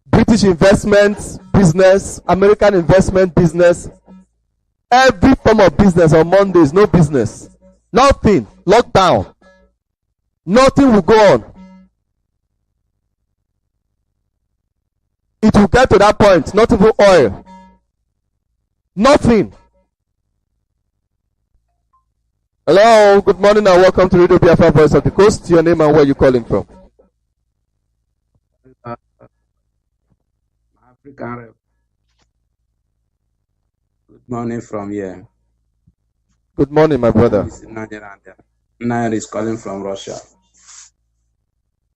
British investment business, American investment business. Every form of business on Monday is no business. Nothing. Lockdown. Nothing will go on. It will get to that point. Not even oil. Nothing. Hello, good morning and welcome to Radio Biafra Voice of the Coast. Your name and where you calling from? African Rep. Good morning from here. Good morning, my brother. This is Nair is calling from Russia.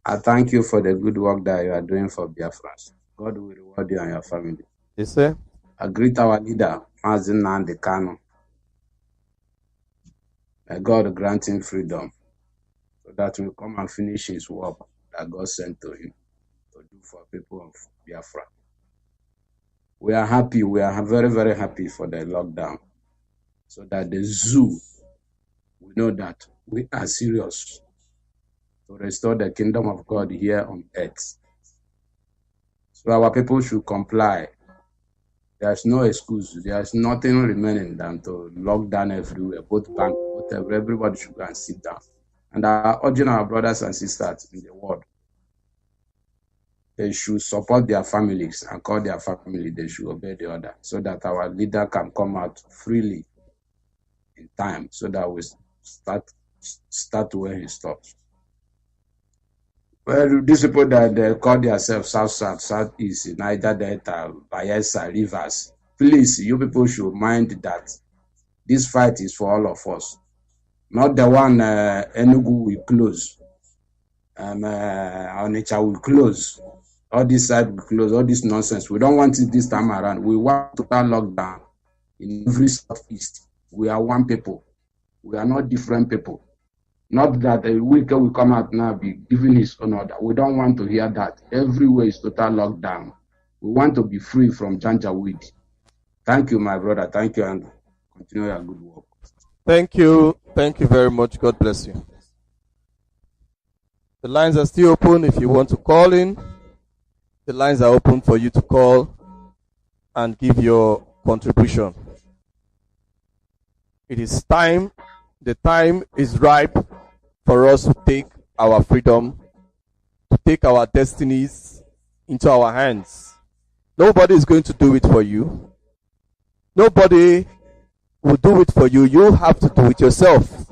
I thank you for the good work that you are doing for Biafrans. God will reward you and your family. Yes, sir. I greet our leader, Mazin Nandi Kano. May God grant him freedom so that he will come and finish his work that God sent to him to do for people of Biafra. We are happy. We are very, very happy for the lockdown so that the zoo will know that we are serious to restore the kingdom of God here on earth. So our people should comply. There's no excuse. There's nothing remaining than to lock down everywhere, both bank, whatever. Everybody should go and sit down. And I'm urging our brothers and sisters in the world, they should support their families and call their family. They should obey the order so that our leader can come out freely in time so that we start where he stops. Well, these people that they call themselves South, Southeast, Niger Delta, Bayelsa, Rivers, please, you people should mind that this fight is for all of us. Not the one Enugu will close, Onitsha will close, all this side will close, all this nonsense. We don't want it this time around. We want total lockdown in every Southeast. We are one people. We are not different people. Not that a week will come out now be giving his own order. We don't want to hear that. Everywhere is total lockdown. We want to be free from Janjaweed. Thank you, my brother. Thank you, and continue your good work. Thank you. Thank you very much. God bless you. The lines are still open if you want to call in. The lines are open for you to call and give your contribution. It is time. The time is ripe for us to take our freedom, to take our destinies into our hands. Nobody is going to do it for you. Nobody will do it for you. You have to do it yourself.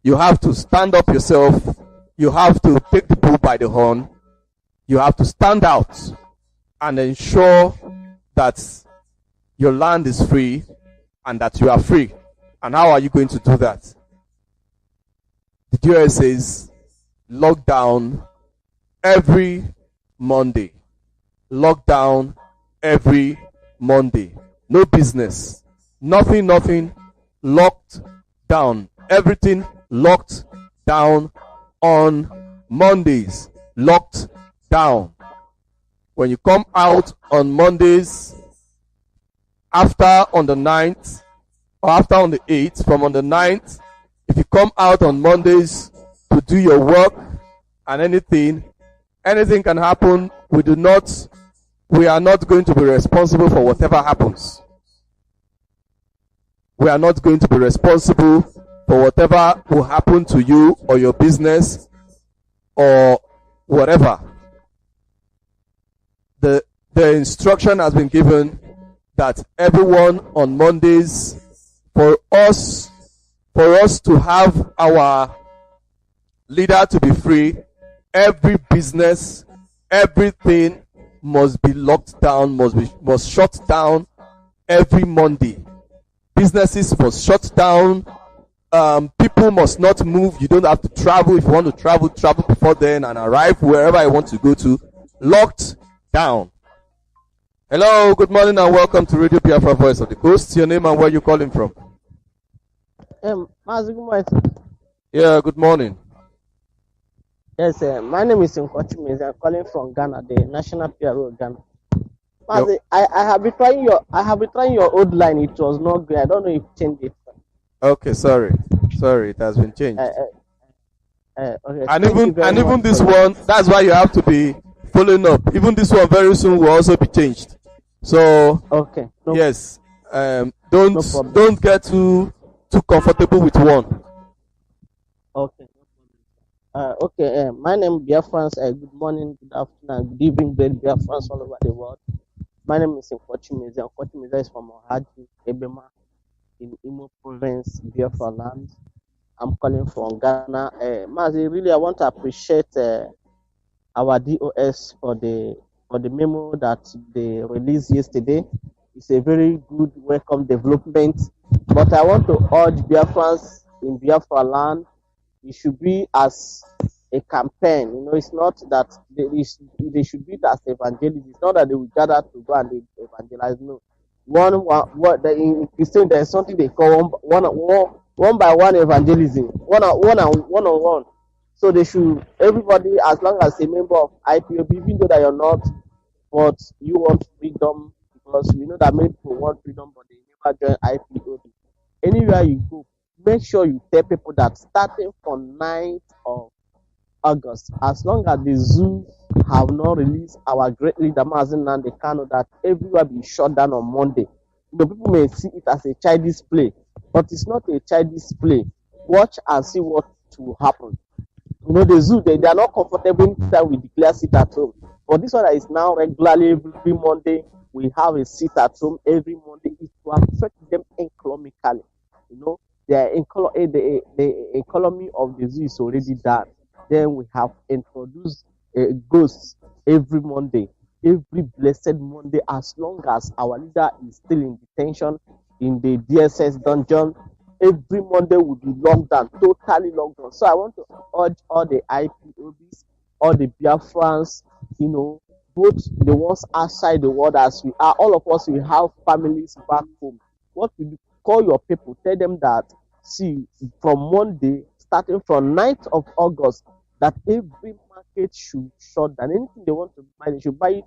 You have to stand up yourself. You have to take the bull by the horn. You have to stand out and ensure that your land is free and that you are free. And how are you going to do that? The DOS says lockdown every Monday. Lockdown every Monday. No business. Nothing locked down. Everything locked down on Mondays. Locked down. When you come out on Mondays, after on the 9th, or after on the 8th, from on the 9th, if you come out on Mondays to do your work and anything can happen. We are not going to be responsible for whatever happens. We are not going to be responsible for whatever will happen to you or your business or whatever. The instruction has been given that everyone on Mondays, for us to have our leader to be free, every business, everything must be locked down, must shut down every Monday. Businesses must shut down. People must not move. You don't have to travel. If you want to travel before then and arrive wherever you want to go to. Locked down. Hello, good morning and welcome to Radio Biafra Voice of the Coast. Your name and where you calling from? Mazi, good morning. Yeah, good morning. Yes, my name is Nkochimezi. I'm calling from Ghana, the National PRO of Ghana. Mazi, I have been trying your old line. It was not good. I don't know if you changed it. Okay, sorry, it has been changed. Okay. And even this one, that's why you have to be following up. Even this one very soon will also be changed. So okay, yes, don't get too comfortable with one. Okay. Okay. My name is Biafrans. Good morning, good afternoon, good evening, great Biafrans all over the world. My name is Nkochimezi. Nkochimezi is from Ohaji, Ebema, in Imo Province, Biafra land. I'm calling from Ghana. Mazi, really, I want to appreciate our DOS for the memo that they released yesterday. It's a very good, welcome development. But I want to urge Biafrans in Biafra land, it should be as a campaign. You know, it's not that they should be it as evangelism. It's not that they will gather to go and evangelize. No, what the in Christian there's something they call one by one evangelism, one on one. So they should everybody, as long as a member of IPOB, even though that you're not, but you want freedom, because we know that many people want freedom but they never join IPOB. Anywhere you go, make sure you tell people that starting from 9th of August, as long as the zoo have not released our great leader Mazen Nande Kano, that everywhere be shut down on Monday. People may see it as a childish play, but it's not a childish play. Watch and see what will happen. The zoo, they are not comfortable that we declare sit at home. But this one that is now regularly every Monday, we have a sit at home every Monday. It will affect them economically. The economy of the zoo is already done. Then we have introduced ghosts every Monday, every blessed Monday, as long as our leader is still in detention in the DSS dungeon. Every Monday will be locked down, totally locked down. So I want to urge all the IPOBs, all the Biafrans, both the ones outside the world as we are, all of us, we have families back home. What we do, call your people, tell them that, see, from Monday, starting from 9th of August, that every market should shut down. Anything they want to buy, they should buy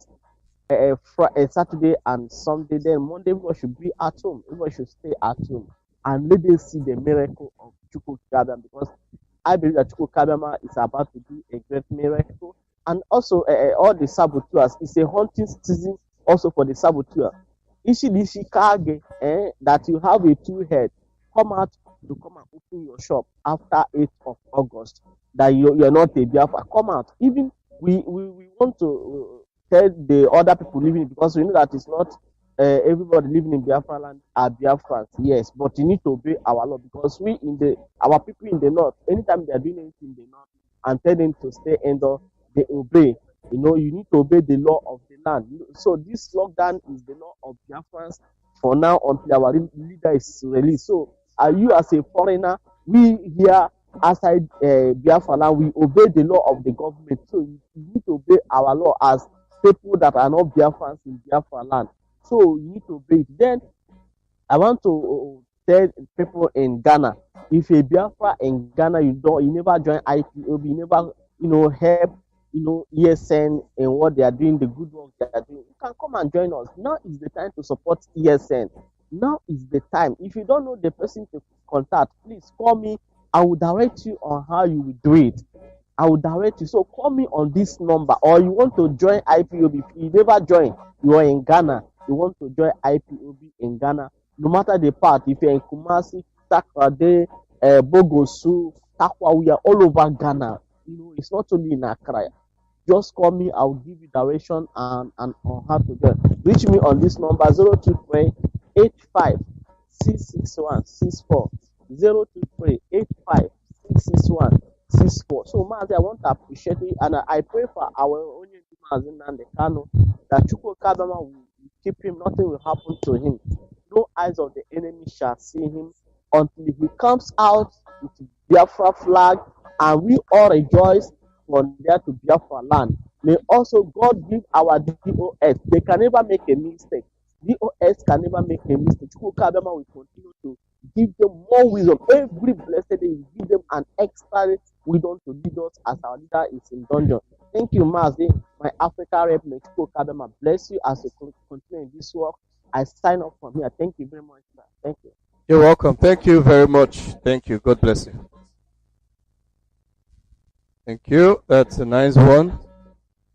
it Saturday and Sunday. Then Monday, everyone should be at home. Everyone should stay at home. And let them see the miracle of Chukwu Kabiyama, because I believe that Chukwu Kabiyama is about to do a great miracle. And also, all the saboteurs, it's a hunting season also for the saboteur. Ishi Kage, that you have a two-head, come out to come and open your shop after 8th of August, that you're not a Biafra. Come out. Even we want to tell the other people living, because we know that it's not everybody living in Biafra land are Biafrans, yes, but you need to obey our law, because our people in the north, anytime they are doing anything in the north and tell them to stay indoor, they obey. You need to obey the law of the land. So this lockdown is the law of Biafrans for now until our leader is released. So you as a foreigner, we here outside Biafra land, we obey the law of the government. So you need to obey our law as people that are not Biafrans in Biafra land. So you need to obey it. Then I want to tell people in Ghana, if a Biafra in Ghana, you never join IPOB, you never help ESN in what they are doing, the good work they are doing, you can come and join us. Now is the time to support ESN. Now is the time. If you don't know the person to contact, please call me. I will direct you on how you will do it. I will direct you. So call me on this number, or you want to join IPOB. If you never join, you are in Ghana, you want to join IPOB in Ghana, no matter the part, if you're in Kumasi, Takrade, Bogosu, Takwa, we are all over Ghana. It's not only in Accra. Just call me, I'll give you direction and on how to join. Reach me on this number 023 85 661 64 023 85 661 64. So Mazi, I want to appreciate it, and I pray for our own Mazi Nande Kano, that Chukwu Kabiyama will keep him, nothing will happen to him. No eyes of the enemy shall see him until he comes out with Biafra flag, and we all rejoice from there to Biafra land. May also God give our DOS. They can never make a mistake. DOS can never make a mistake. Chukwu Kabiyama will continue to give them more wisdom. Every blessed day, He give them an extra wisdom to lead us as our leader is in dungeon. Thank you, Mazi, my Africa rep. May Chukwu Kabiyama bless you as you continue in this work. I sign off from here. Thank you very much, sir. Thank you. You're welcome. Thank you very much. Thank you. God bless you. Thank you. That's a nice one.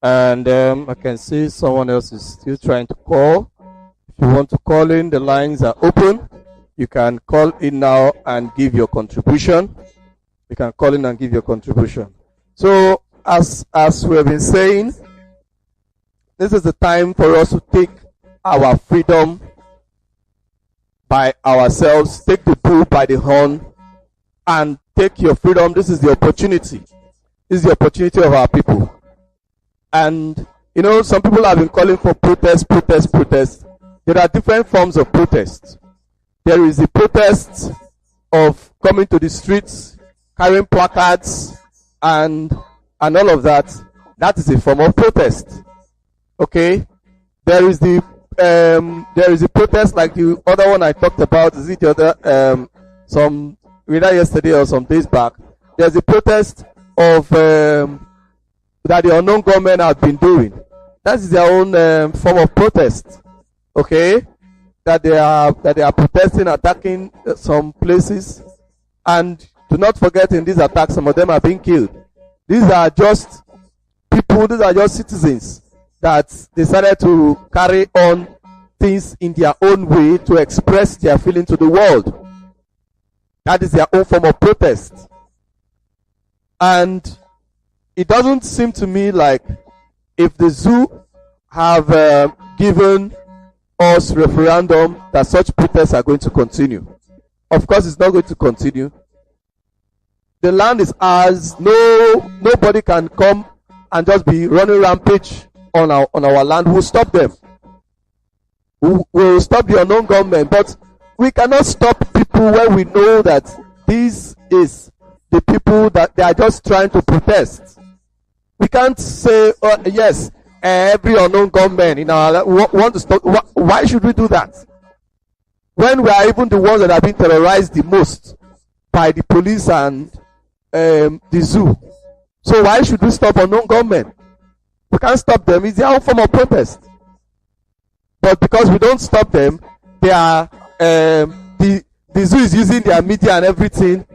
And I can see someone else is still trying to call. If you want to call in, the lines are open. You can call in now and give your contribution. You can call in and give your contribution. So, as we have been saying, this is the time for us to take our freedom by ourselves, take the bull by the horn, and take your freedom. This is the opportunity. This is the opportunity of our people. And, some people have been calling for protest. There are different forms of protest. There is the protest of coming to the streets, carrying placards, and all of that. That is a form of protest. Okay? There is the there is a protest like the other one I talked about. Is it the other some either yesterday or some days back? There's a protest of that the unknown government have been doing. That is their own form of protest. Okay, that they are protesting, attacking some places, and do not forget in these attacks some of them are being killed. These are just people. These are just citizens that decided to carry on things in their own way to express their feeling to the world. That is their own form of protest. And it doesn't seem to me like if the zoo have given us referendum that such protests are going to continue. Of course, it's not going to continue. The land is ours. Nobody can come and just be running rampage on our land. We'll stop them. We'll stop the unknown government, but we cannot stop people when we know that this is the people that they are just trying to protest. We can't say, oh, yes, every unknown government in our land want to stop. Why should we do that? When we are even the ones that have been terrorized the most by the police and the zoo. So why should we stop unknown government? We can't stop them. It's their own form of protest. But because we don't stop them, they are the zoo is using their media and everything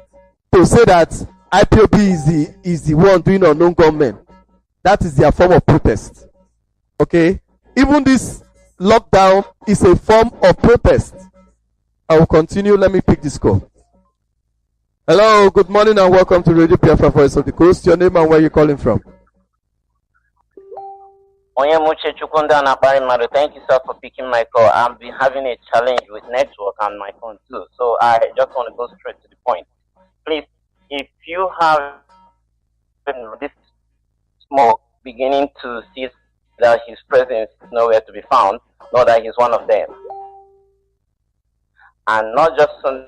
to say that IPOB is the one doing unknown government. That is their form of protest. Okay? Even this lockdown is a form of protest. I will continue. Let me pick this call. Hello, good morning and welcome to Radio Biafra Voice of the Coast. Your name and where you're calling from? Thank you, sir, for picking my call. I've been having a challenge with network on my phone too, so I just want to go straight to the point. Please, if you have this smoke beginning to see that his presence is nowhere to be found, know that he's one of them. And not just only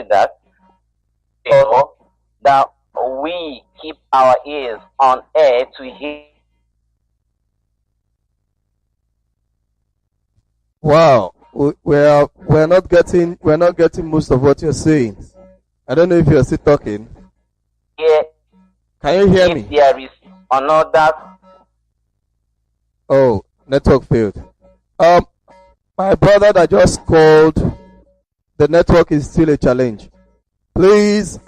that, that we keep our ears on air to hear. Wow, we're not getting most of what you're saying. I don't know if you're still talking. Yeah. Can you hear me? There is another. Oh, network failed. My brother that just called, the network is still a challenge. Please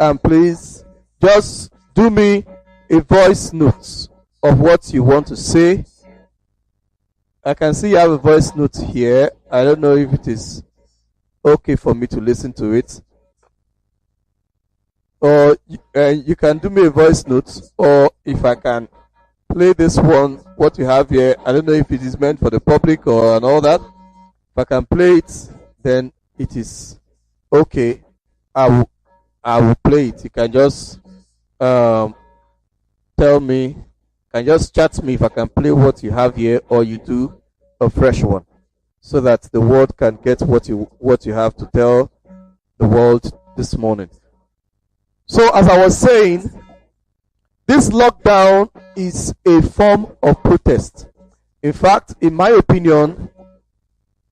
just do me a voice note of what you want to say. I can see you have a voice note here. I don't know if it is okay for me to listen to it. Or you can do me a voice note, or if I can play this one, what you have here. I don't know if it is meant for the public or and all that. If I can play it, then it is okay. I will play it. You can just tell me. Can just chat me if I can play what you have here, or you do a fresh one, so that the world can get what you have to tell the world this morning. So as I was saying, this lockdown is a form of protest. In fact, in my opinion,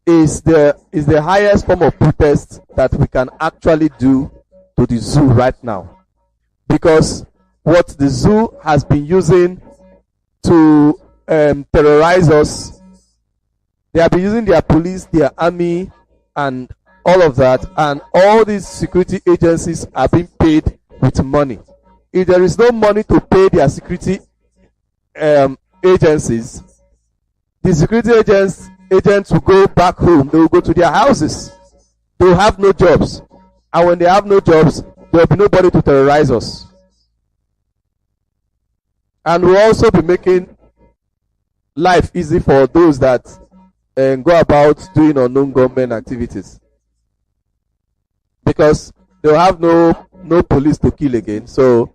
is the highest form of protest that we can actually do to the zoo right now, because what the zoo has been using to terrorize us, they have been using their police, their army, and all of that, and all these security agencies are being paid with money. If there is no money to pay their security agencies, the security agents will go back home. They will go to their houses. They will have no jobs, and when they have no jobs, there will be nobody to terrorize us. And we'll also be making life easy for those that go about doing unknown government activities, because they'll have no police to kill again, so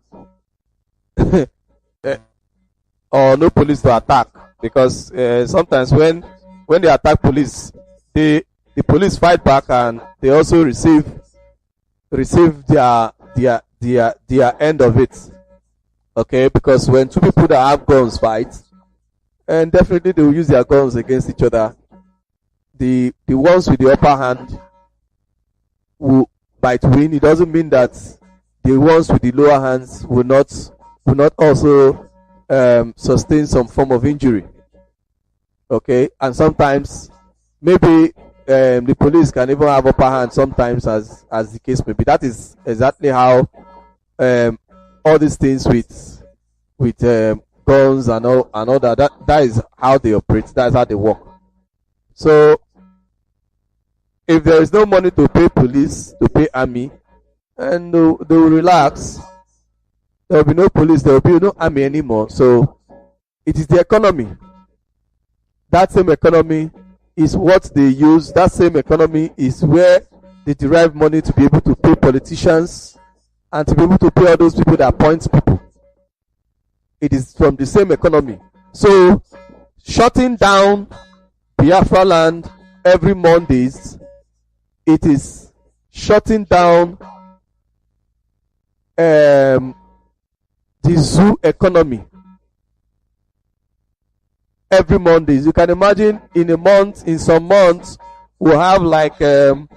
or no police to attack, because sometimes when they attack police, the police fight back, and they also receive their end of it. Okay, because when two people that have guns fight, and definitely they will use their guns against each other, the ones with the upper hand might win, it doesn't mean that the ones with the lower hands will not also sustain some form of injury. Okay, and sometimes maybe the police can even have upper hand sometimes, as the case may be. That is exactly how all these things with guns and all that is how they operate. That's how they work. So if there is no money to pay police, to pay army, and they will relax, there will be no police, there will be no army anymore. So it is the economy. That same economy is what they use. That same economy is where they derive money to be able to pay politicians and to be able to pay all those people that appoint people. It is from the same economy. So shutting down Biafra land every Mondays, it is shutting down the zoo economy every Mondays. You can imagine in some months we'll have like 5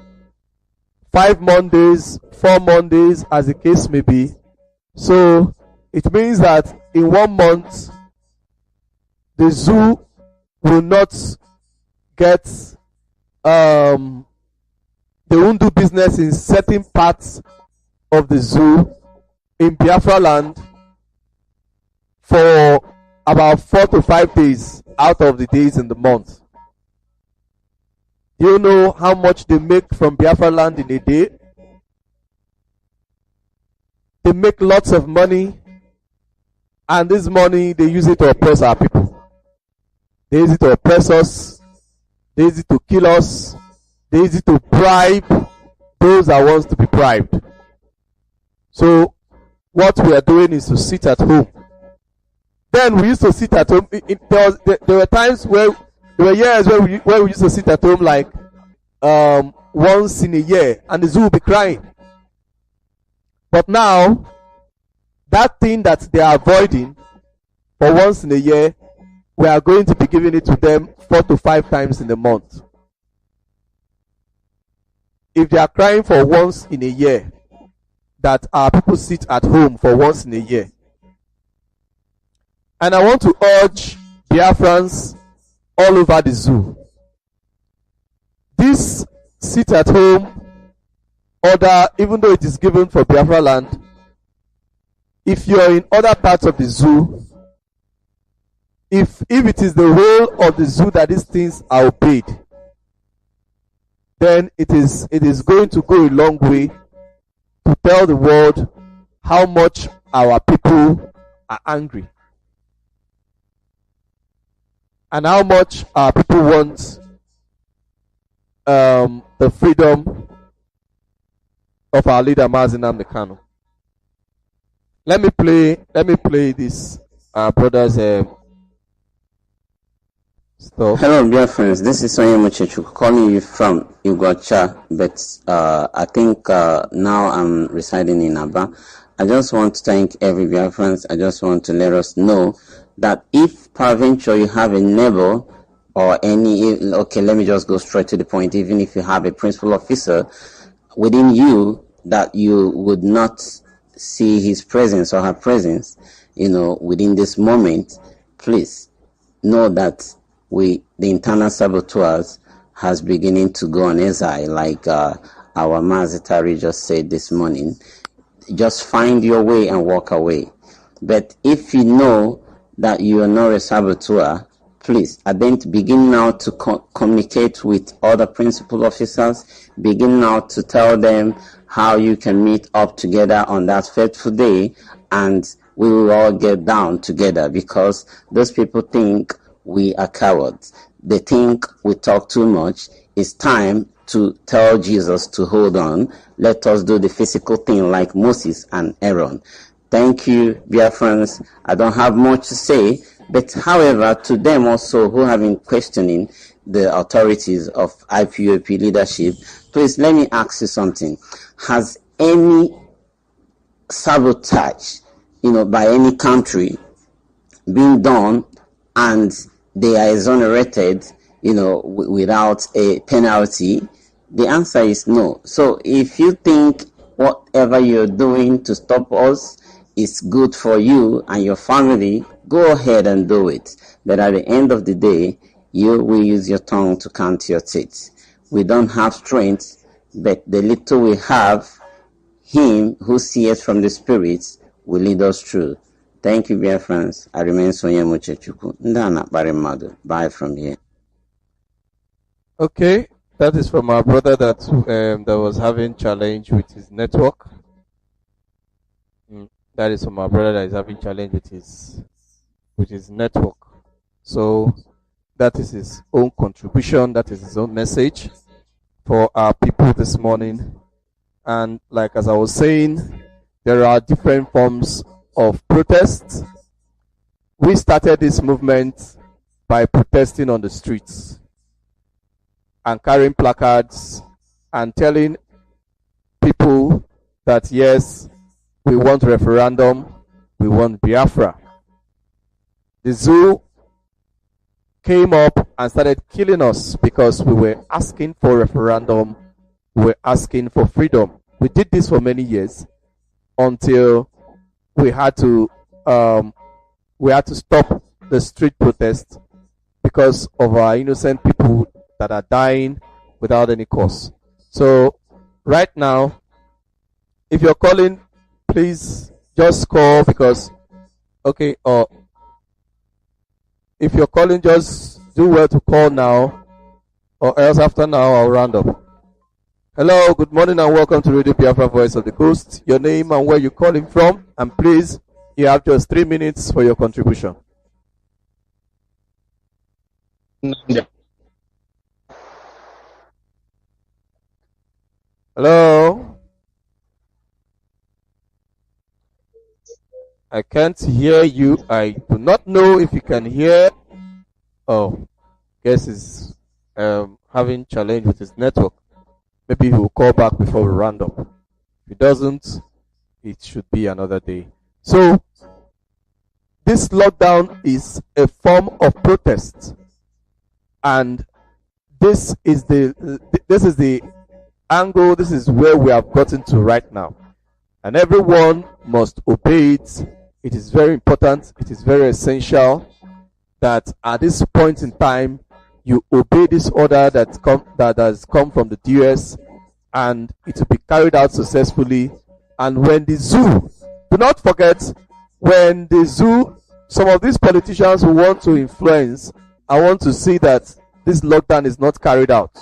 Mondays, 4 Mondays, as the case may be. So it means that in 1 month the zoo will not get they won't do business in certain parts of the zoo in Biafra land for about 4 to 5 days out of the days in the month. Do you know how much they make from Biafra land in a day? They make lots of money, and this money they use it to oppress our people. They use it to oppress us. They use it to kill us. They use it to bribe those that wants to be bribed. So what we are doing is to sit at home. Then we used to sit at home. There were times where there were years where we used to sit at home like once in a year, and the zoo will be crying. But now, that thing that they are avoiding for once in a year, we are going to be giving it to them 4 to 5 times in the month. If they are crying for once in a year, that our people sit at home for once in a year. And I want to urge Biafrans all over the zoo. This sit at home order, even though it is given for Biafra land, if you are in other parts of the zoo, if it is the whole of the zoo that these things are obeyed, then it is going to go a long way to tell the world how much our people are angry and how much our people want the freedom of our leader Mazi Nnamdi Kanu. Let me play this brother's stuff. Hello, dear friends. This is Sonya Muchechu calling you from Iguacha, but I think now I'm residing in Aba. I just want to thank every Biafrans. I just want to let us know that if peradventure you have a neighbor or okay, let me just go straight to the point. Even if you have a principal officer within you that you would not see his presence or her presence, within this moment, please know that the internal saboteurs has beginning to go on exile, like our Mazitari just said this morning. Just find your way and walk away. But if you know that you are not a saboteur, please, begin now to communicate with other principal officers. Begin now to tell them how you can meet up together on that fateful day, and we will all get down together, because those people think we are cowards. They think we talk too much. It's time to tell Jesus to hold on. Let us do the physical thing like Moses and Aaron. Thank you, dear friends. I don't have much to say, but however, to them also who have been questioning the authorities of IPOP leadership, please let me ask you something. Has any sabotage, by any country been done and they are exonerated without a penalty? The answer is no. So if you think whatever you're doing to stop us is good for you and your family, go ahead and do it. But at the end of the day, you will use your tongue to count your teeth. We don't have strength, but the little we have, Him who seeth from the spirits will lead us through. Thank you, dear friends. I remain Sonia Muchechukwu. Ndana Barimadu. Bye from here. Okay, that is from our brother that was having challenge with his network. That is from our brother that is having challenge with his network. So that is his own contribution. That is his own message for our people this morning. And like as I was saying, there are different forms of protest. We started this movement by protesting on the streets and carrying placards and telling people that yes, we want referendum, we want Biafra. The zoo came up and started killing us because we were asking for referendum, we were asking for freedom. We did this for many years until we had to stop the street protest because of our innocent people that are dying without any cause. So right now, if you're calling, please just call because if you're calling, just do well to call now, or else after now I'll round up. Hello, good morning and welcome to Radio Biafra Voice of the Coast. Your name and where you're calling from, and please, you have just 3 minutes for your contribution. Hello? I can't hear you. I do not know if you can hear. Oh, guess he's having challenge with his network. Maybe he will call back before we round up. If he doesn't, it should be another day. So, this lockdown is a form of protest, and this is the angle. This is where we have gotten to right now, and everyone must obey it. It is very important. It is very essential that at this point in time you obey this order that has come from the DS, and it will be carried out successfully. And when the zoo, do not forget, when the zoo, some of these politicians who want to influence, I want to see that this lockdown is not carried out.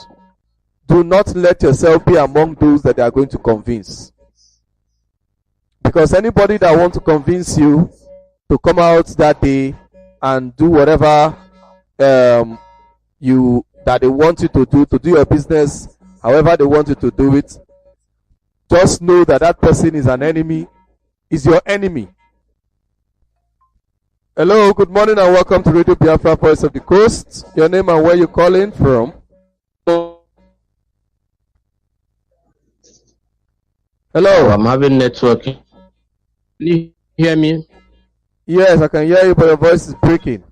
Do not let yourself be among those that they are going to convince. Because anybody that wants to convince you to come out that day and do whatever that they want you to do your business, however they want you to do it, just know that that person is an enemy, is your enemy. Hello, good morning and welcome to Radio Biafra Voice of the Coast. Your name and where you're calling from. Hello. I'm having network. Can you hear me? Yes, I can hear you, but your voice is breaking.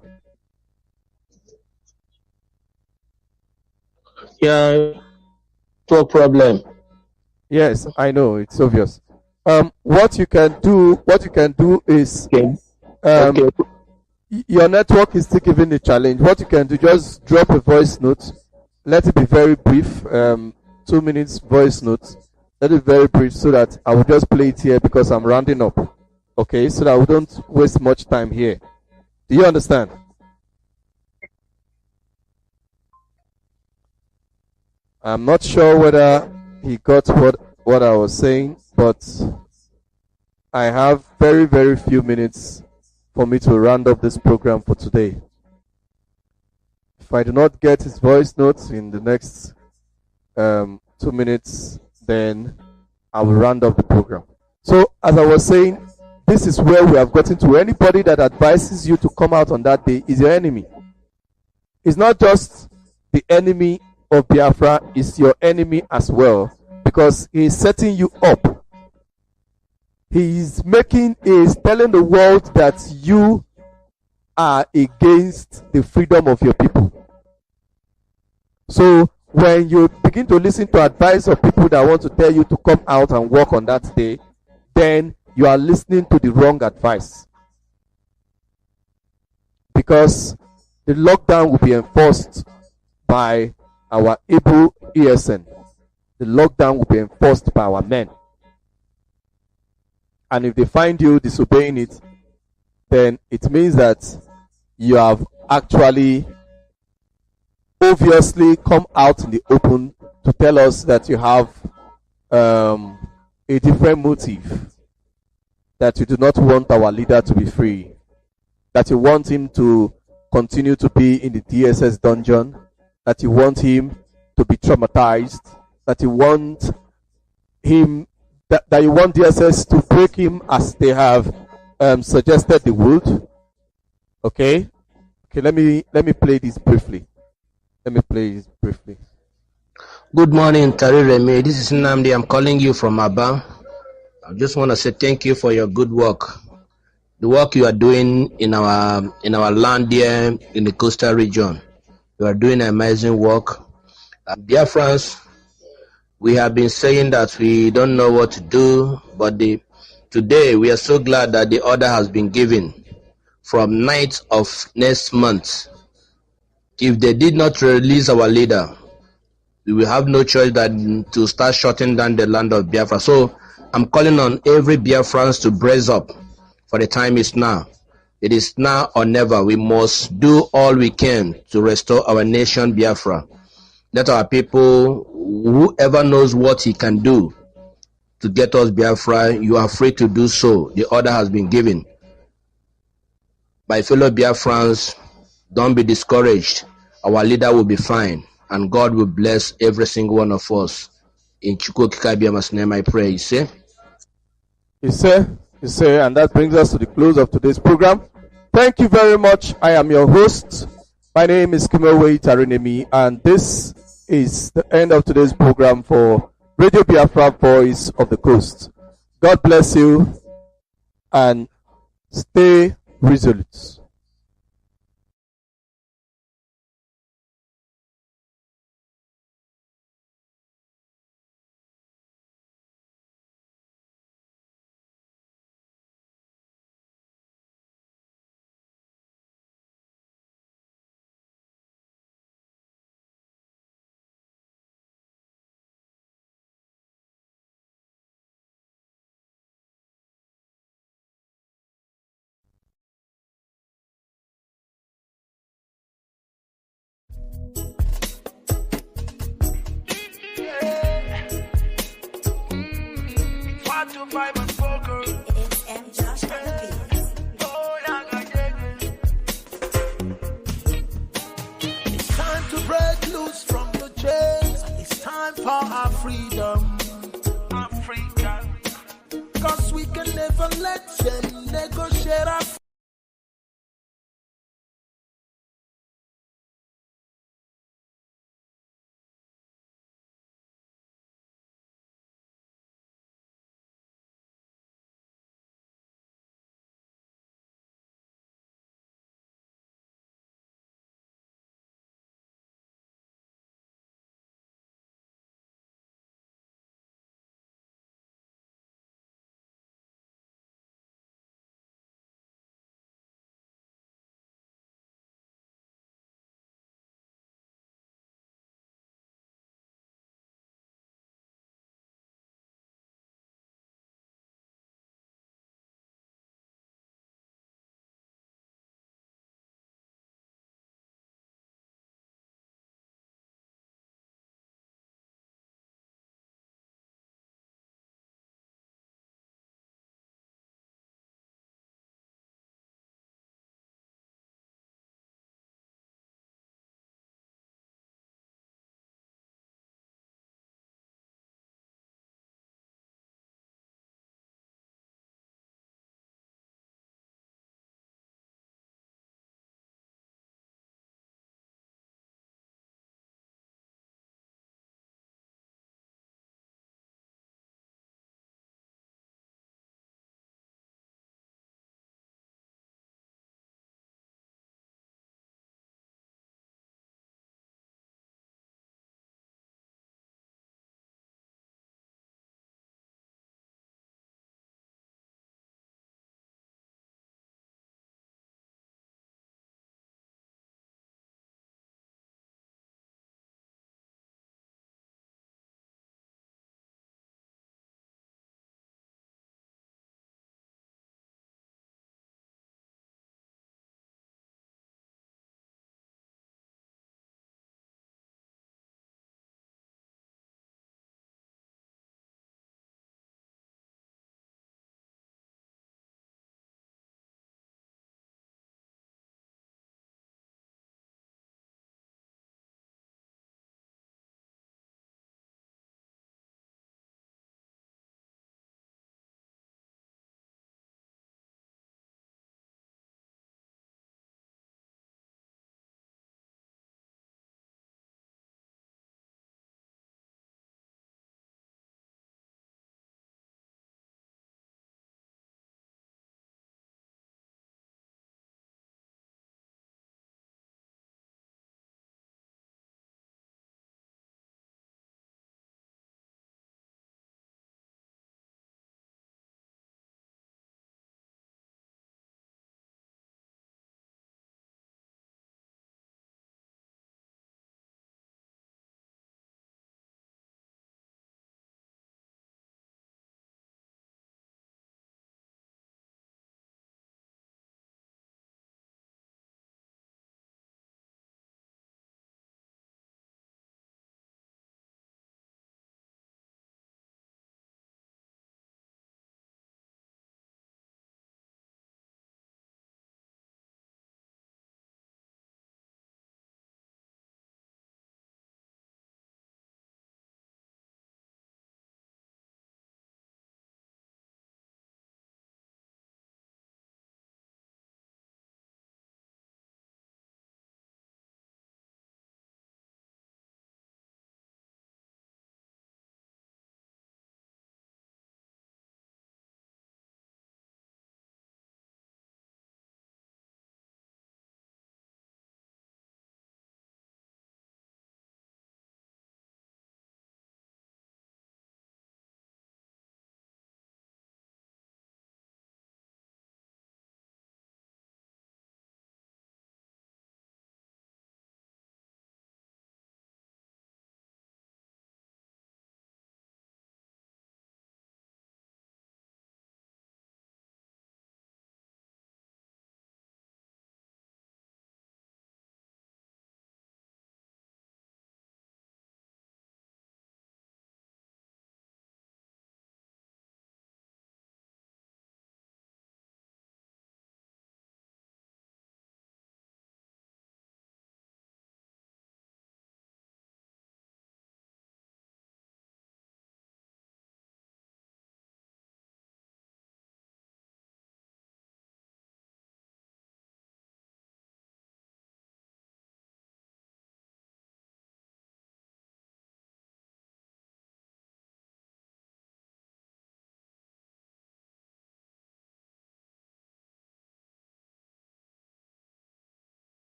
Yeah, network problem. Yes, I know, it's obvious. What you can do is Okay. your network is still giving a challenge. What you can do, just drop a voice note. Let it be very brief. 2 minutes voice note. Let it be very brief so that I will just play it here because I'm rounding up. Okay, so that we don't waste much time here. Do you understand? I'm not sure whether he got what I was saying, but I have very, very few minutes for me to round up this program for today. If I do not get his voice notes in the next 2 minutes, then I will round up the program. So, as I was saying, this is where we have gotten to. Anybody that advises you to come out on that day is your enemy. It's not just the enemy of Biafra, it's your enemy as well, because he is setting you up. He is telling the world that you are against the freedom of your people. So when you begin to listen to advice of people that want to tell you to come out and work on that day, then you are listening to the wrong advice. Because the lockdown will be enforced by our able ESN. The lockdown will be enforced by our men. And if they find you disobeying it, then it means that you have actually obviously come out in the open to tell us that you have a different motive, that you do not want our leader to be free, that you want him to continue to be in the DSS dungeon, that you want him to be traumatized, that you want him that you want DSS to break him as they have suggested they would. Okay, let me play this briefly. Good morning, Tari Remy. This is Nnamdi. I'm calling you from Aba. I just want to say thank you for your good work. The work you are doing in our land here in the coastal region. You are doing amazing work. Biafrans, we have been saying that we don't know what to do, but today we are so glad that the order has been given. From night of next month, if they did not release our leader, we will have no choice than to start shutting down the land of Biafra. So I'm calling on every Biafrans to brace up, for the time is now. It is now or never. We must do all we can to restore our nation Biafra. Let our people, whoever knows what he can do to get us Biafra, you are free to do so. The order has been given. My fellow Biafrans, don't be discouraged. Our leader will be fine, and God will bless every single one of us. In Chukwukikabiama's name I pray. You say, and that brings us to the close of today's program. Thank you very much. I am your host. My name is Kimewe Tarinemi, and this is the end of today's program for Radio Biafra, Voice of the Coast. God bless you, and stay resolute. It's time to break loose from the chains. It's time for our freedom. Africa. 'Cause we can never let them negotiate our freedom.